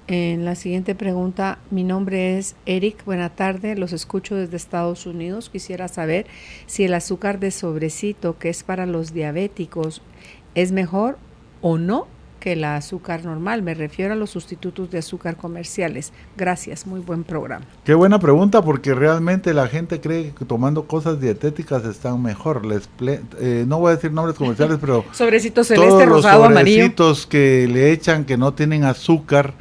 en la siguiente pregunta, mi nombre es Eric, buena tarde, los escucho desde Estados Unidos, quisiera saber si el azúcar de sobrecito, que es para los diabéticos, es mejor o no que el azúcar normal, me refiero a los sustitutos de azúcar comerciales. Gracias, muy buen programa. Qué buena pregunta, porque realmente la gente cree que tomando cosas dietéticas están mejor. No voy a decir nombres comerciales, pero Sobrecito celeste, todos rosado, los amarillo. sobrecitos que le echan que no tienen azúcar,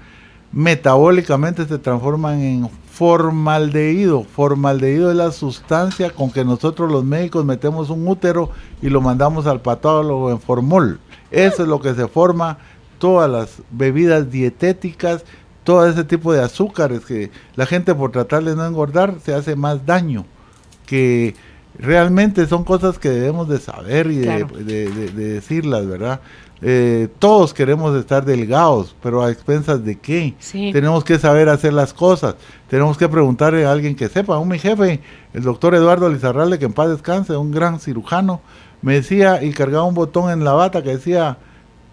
metabólicamente se transforman en formaldehído. Formaldehído es la sustancia con que nosotros los médicos metemos un útero y lo mandamos al patólogo en formol. Eso es lo que se forma, todas las bebidas dietéticas, todo ese tipo de azúcares que la gente por tratar de no engordar se hace más daño, que realmente son cosas que debemos de saber y Claro. de decirlas, ¿verdad? Todos queremos estar delgados, pero a expensas de qué. Sí. Tenemos que saber hacer las cosas, tenemos que preguntarle a alguien que sepa. Mi jefe, el doctor Eduardo Lizarralde, que en paz descanse, un gran cirujano, me decía, y cargaba un botón en la bata que decía,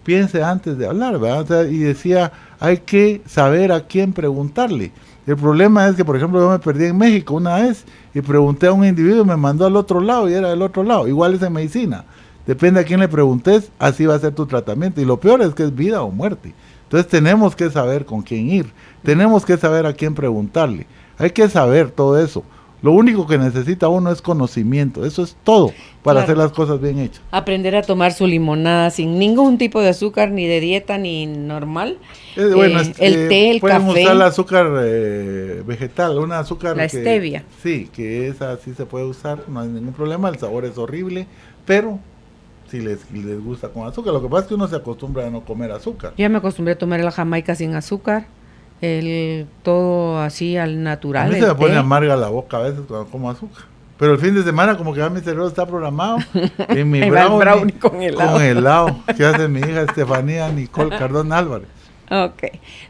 piense antes de hablar, ¿verdad? O sea, y decía, hay que saber a quién preguntarle. El problema es que, por ejemplo, yo me perdí en México una vez y pregunté a un individuo y me mandó al otro lado y era del otro lado. Igual es en medicina. Depende a quién le preguntes, así va a ser tu tratamiento. Y lo peor es que es vida o muerte. Entonces tenemos que saber con quién ir. Tenemos que saber a quién preguntarle. Hay que saber todo eso. Lo único que necesita uno es conocimiento. Eso es todo para Claro. hacer las cosas bien hechas. Aprender a tomar su limonada sin ningún tipo de azúcar, ni de dieta, ni normal. Bueno, El té, el pueden café. usar el azúcar vegetal, una azúcar La stevia. Sí, que esa sí se puede usar, no hay ningún problema, el sabor es horrible, pero si les gusta con azúcar. Lo que pasa es que uno se acostumbra a no comer azúcar. Ya me acostumbré a tomar la jamaica sin azúcar, todo así al natural. A mí el se me pone té. amarga la boca a veces cuando como azúcar. Pero el fin de semana como que ya mi cerebro está programado en mi Ahí va el brownie, brownie con helado. con helado que hace mi hija Estefanía Nicole Cardón Álvarez. Ok.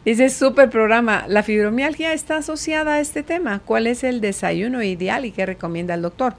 Dice, súper programa. ¿La fibromialgia está asociada a este tema? ¿Cuál es el desayuno ideal y qué recomienda el doctor?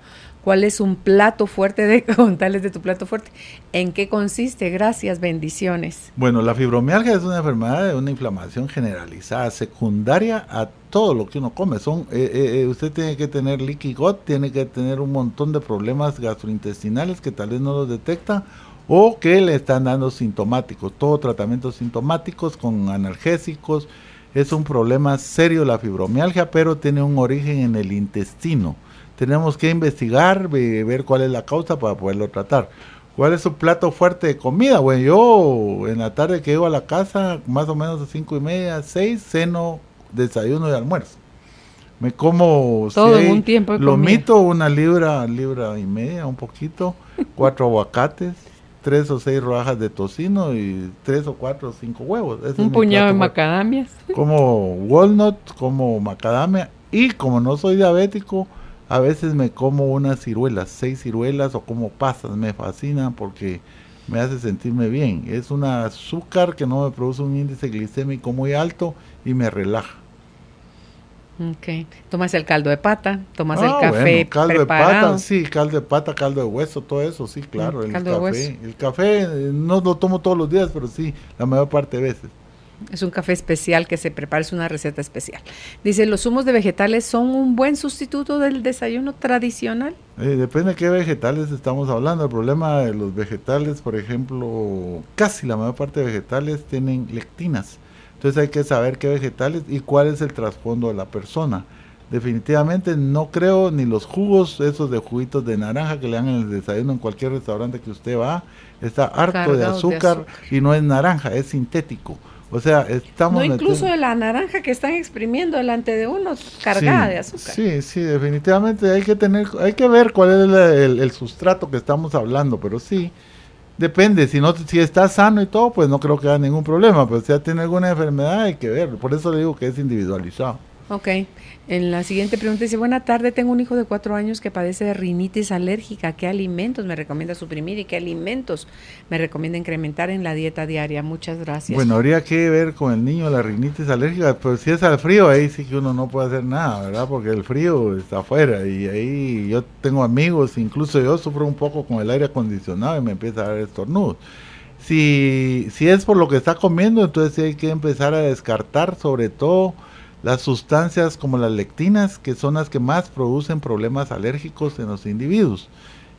¿Cuál es un plato fuerte contarles de tu plato fuerte? ¿En qué consiste? Gracias, bendiciones. Bueno, la fibromialgia es una enfermedad de una inflamación generalizada, secundaria a todo lo que uno come. Usted tiene que tener leaky gut, tiene que tener un montón de problemas gastrointestinales que tal vez no los detecta o que le están dando sintomáticos. Todo tratamientos sintomáticos con analgésicos. Es un problema serio la fibromialgia, pero tiene un origen en el intestino. Tenemos que investigar, ver cuál es la causa para poderlo tratar. ¿Cuál es su plato fuerte de comida? Bueno, yo en la tarde que llego a la casa, más o menos a 5:30, 6, ceno, desayuno y almuerzo. Me como Todo en un tiempo de comida. lomito, una libra y media, un poquito, 4 aguacates, 3 o 6 rodajas de tocino y 3 o 4 o 5 huevos. Ese es Un mi puñado de plato fuerte. macadamias. Como walnut, como macadamia, y como no soy diabético, a veces me como unas ciruelas, 6 ciruelas, o como pasas, me fascina porque me hace sentirme bien. Es un azúcar que no me produce un índice glicémico muy alto y me relaja. Ok. Tomas el caldo de pata, tomas el Ah, café bueno, caldo preparado. de pata, sí, caldo de pata, caldo de hueso, todo eso, sí, claro. El caldo de hueso. café, el café no lo tomo todos los días, pero sí, la mayor parte de veces. Es un café especial que se prepara, es una receta especial. Dice, ¿los zumos de vegetales son un buen sustituto del desayuno tradicional? Depende de qué vegetales estamos hablando. El problema de los vegetales, por ejemplo, casi la mayor parte de vegetales tienen lectinas. Entonces hay que saber qué vegetales y cuál es el trasfondo de la persona. Definitivamente no creo ni los jugos, esos de juguitos de naranja que le dan en el desayuno en cualquier restaurante que usted va, está harto de Cargados de azúcar, azúcar. y no es naranja, es sintético. O sea, estamos No, incluso metiendo- de la naranja que están exprimiendo delante de uno, cargada Sí, de azúcar. Sí, definitivamente hay que ver cuál es el sustrato que estamos hablando, pero sí, Depende, si está sano y todo, pues no creo que haya ningún problema, pero si ya tiene alguna enfermedad hay que verlo, por eso le digo que es individualizado. Ok, en la siguiente pregunta dice, buena tarde, tengo un hijo de 4 años que padece de rinitis alérgica, ¿qué alimentos me recomienda suprimir y qué alimentos me recomienda incrementar en la dieta diaria? Muchas gracias. Bueno, habría que ver con el niño la rinitis alérgica, pero si es al frío, ahí sí que uno no puede hacer nada, ¿verdad? Porque el frío está afuera y ahí yo tengo amigos, incluso yo sufro un poco con el aire acondicionado y me empieza a dar estornudos. Si es por lo que está comiendo, entonces sí hay que empezar a descartar sobre todo las sustancias como las lectinas, que son las que más producen problemas alérgicos en los individuos.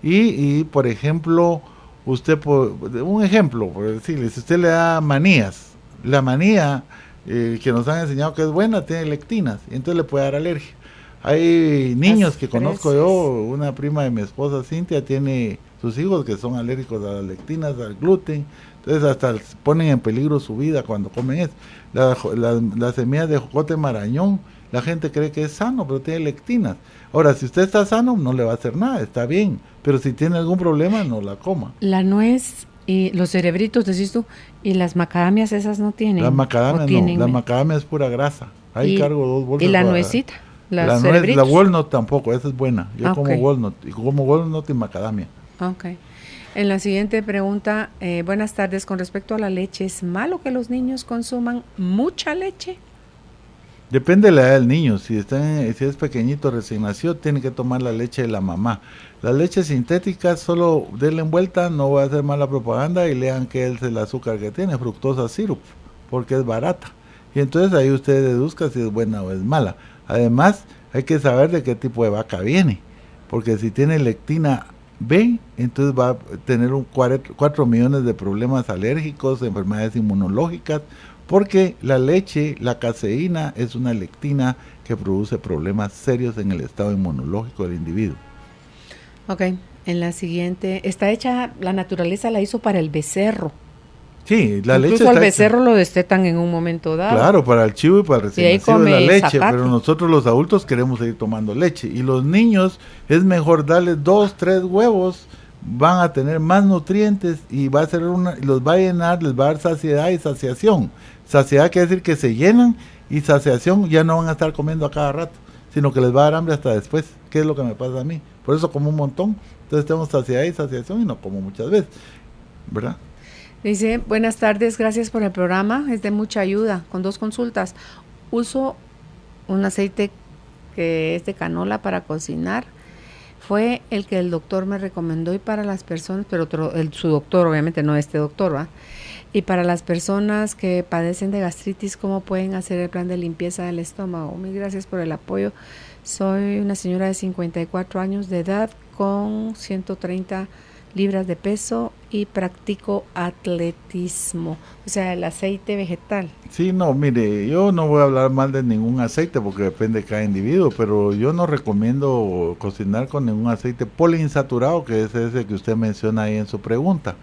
Y por ejemplo, un ejemplo, por decirle, si usted le da manías, la manía que nos han enseñado que es buena, tiene lectinas, y entonces le puede dar alergia. Hay niños que conozco yo, una prima de mi esposa Cintia tiene sus hijos que son alérgicos a las lectinas, al gluten, entonces hasta ponen en peligro su vida cuando comen eso. Las semillas de jocote marañón, la gente cree que es sano, pero tiene lectinas. Ahora, si usted está sano, no le va a hacer nada, está bien, pero si tiene algún problema, no la coma. La nuez y los cerebritos, decís tú, y las macadamias esas no tienen. La macadamia no, la macadamia es pura grasa. Ahí cargo 2 bolsas. ¿Y la nuecita? La nuez, la walnut tampoco, esa es buena. Yo como walnut, y como walnut y macadamia. Ok. En la siguiente pregunta, buenas tardes, con respecto a la leche, ¿es malo que los niños consuman mucha leche? Depende de la edad del niño, si es pequeñito, recién nacido, tiene que tomar la leche de la mamá. La leche sintética, solo denle vuelta, no va a hacer mala propaganda y lean que es el azúcar que tiene, fructosa syrup, porque es barata. Y entonces ahí usted deduzca si es buena o es mala. Además, hay que saber de qué tipo de vaca viene, porque si tiene lectina B, entonces va a tener 4 millones de problemas alérgicos, enfermedades inmunológicas, porque la leche, la caseína, es una lectina que produce problemas serios en el estado inmunológico del individuo. Ok, en la siguiente, está hecha, la naturaleza la hizo para el becerro. Sí, la leche incluso al becerro lo destetan en un momento dado. Claro, para el chivo y para el recién nacido es la leche, zacate. pero nosotros los adultos queremos seguir tomando leche. Y los niños es mejor darles 2, 3 huevos, van a tener más nutrientes y va a ser los va a llenar, les va a dar saciedad y saciación. Saciedad quiere decir que se llenan y saciación ya no van a estar comiendo a cada rato, sino que les va a dar hambre hasta después, que es lo que me pasa a mí. Por eso como un montón, entonces tenemos saciedad y saciación y no como muchas veces, ¿verdad? Dice, buenas tardes, gracias por el programa, es de mucha ayuda, con 2 consultas. Uso un aceite que es de canola para cocinar, fue el que el doctor me recomendó y para las personas, pero su doctor, obviamente no este doctor, ¿va? Y para las personas que padecen de gastritis, ¿cómo pueden hacer el plan de limpieza del estómago? Mil gracias por el apoyo. Soy una señora de 54 años de edad con 130 libras de peso y practico atletismo, o sea, el aceite vegetal. Sí, no, mire, yo no voy a hablar mal de ningún aceite porque depende de cada individuo, pero yo no recomiendo cocinar con ningún aceite poliinsaturado, que es ese que usted menciona ahí en su pregunta.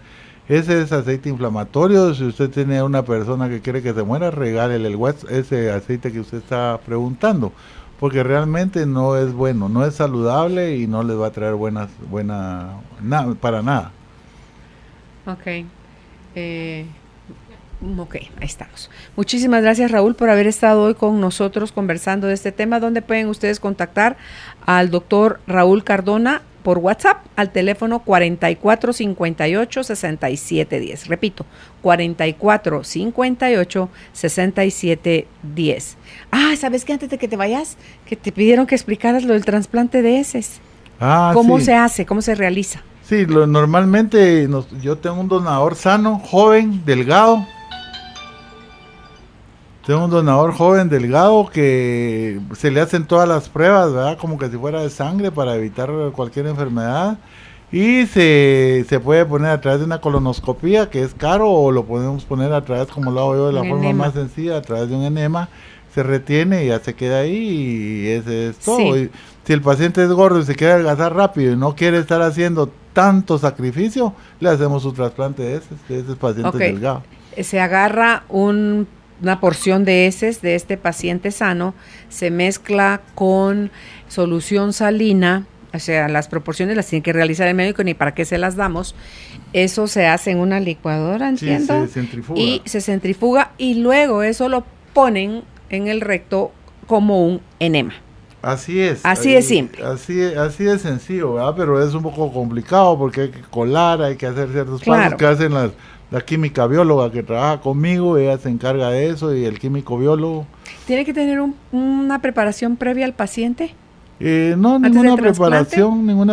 Ese es aceite inflamatorio. Si usted tiene una persona que quiere que se muera, regálele ese aceite que usted está preguntando, porque realmente no es bueno, no es saludable y no les va a traer para nada. Ok. Ok, ahí estamos. Muchísimas gracias, Raúl, por haber estado hoy con nosotros conversando de este tema. ¿Dónde pueden ustedes contactar al doctor Raúl Cardona? Por WhatsApp al teléfono 4458-6710. Repito, 4458-6710. Ah, ¿sabes qué? Antes de que te vayas, que te pidieron que explicaras lo del trasplante de heces. ¿Cómo se hace? ¿Cómo se realiza? Sí, normalmente yo tengo un donador sano, joven, delgado. Tengo un donador joven, delgado, que se le hacen todas las pruebas, ¿verdad? Como que si fuera de sangre para evitar cualquier enfermedad. Y se puede poner a través de una colonoscopía, que es caro, o lo podemos poner a través, como lo hago yo, de la forma más sencilla, a través de un enema. Se retiene y ya se queda ahí y ese es todo. Sí. Y si el paciente es gordo y se quiere adelgazar rápido y no quiere estar haciendo tanto sacrificio, le hacemos su trasplante de ese paciente delgado. Se agarra una porción de heces de este paciente sano, se mezcla con solución salina o sea, las proporciones las tiene que realizar el médico, ni para qué se las damos. Eso se hace en una licuadora, entiendo. Sí, se centrifuga. Y se centrifuga y luego eso lo ponen en el recto como un enema. Así es. Así de simple. Así de sencillo, ¿verdad? Pero es un poco complicado porque hay que colar, hay que hacer ciertos pasos que hacen la química bióloga que trabaja conmigo, ella se encarga de eso, y el químico biólogo. ¿Tiene que tener una preparación previa al paciente? No, ninguna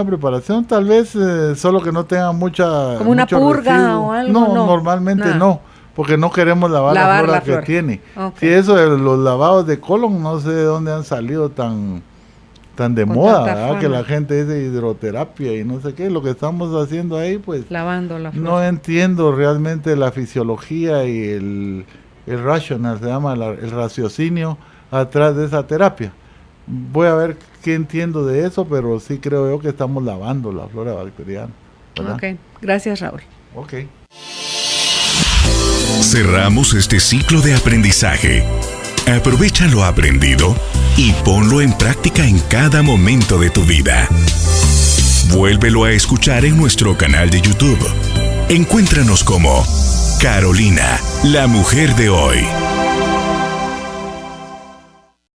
preparación, tal vez solo que no tenga como una purga residuo. O algo. No, normalmente no, porque no queremos lavar la flora que tiene. Okay. Si eso de los lavados de colon, no sé de dónde han salido tan de moda, ¿verdad? Que la gente dice hidroterapia y no sé qué, lo que estamos haciendo ahí, pues lavando la flora. No entiendo realmente la fisiología y el rational, se llama el raciocinio atrás de esa terapia. Voy a ver qué entiendo de eso, pero sí creo yo que estamos lavando la flora bacteriana, ¿verdad? Ok, gracias, Raúl. Ok. Cerramos este ciclo de aprendizaje. Aprovecha lo aprendido y ponlo en práctica en cada momento de tu vida. Vuélvelo a escuchar en nuestro canal de YouTube. Encuéntranos como Carolina, la mujer de hoy.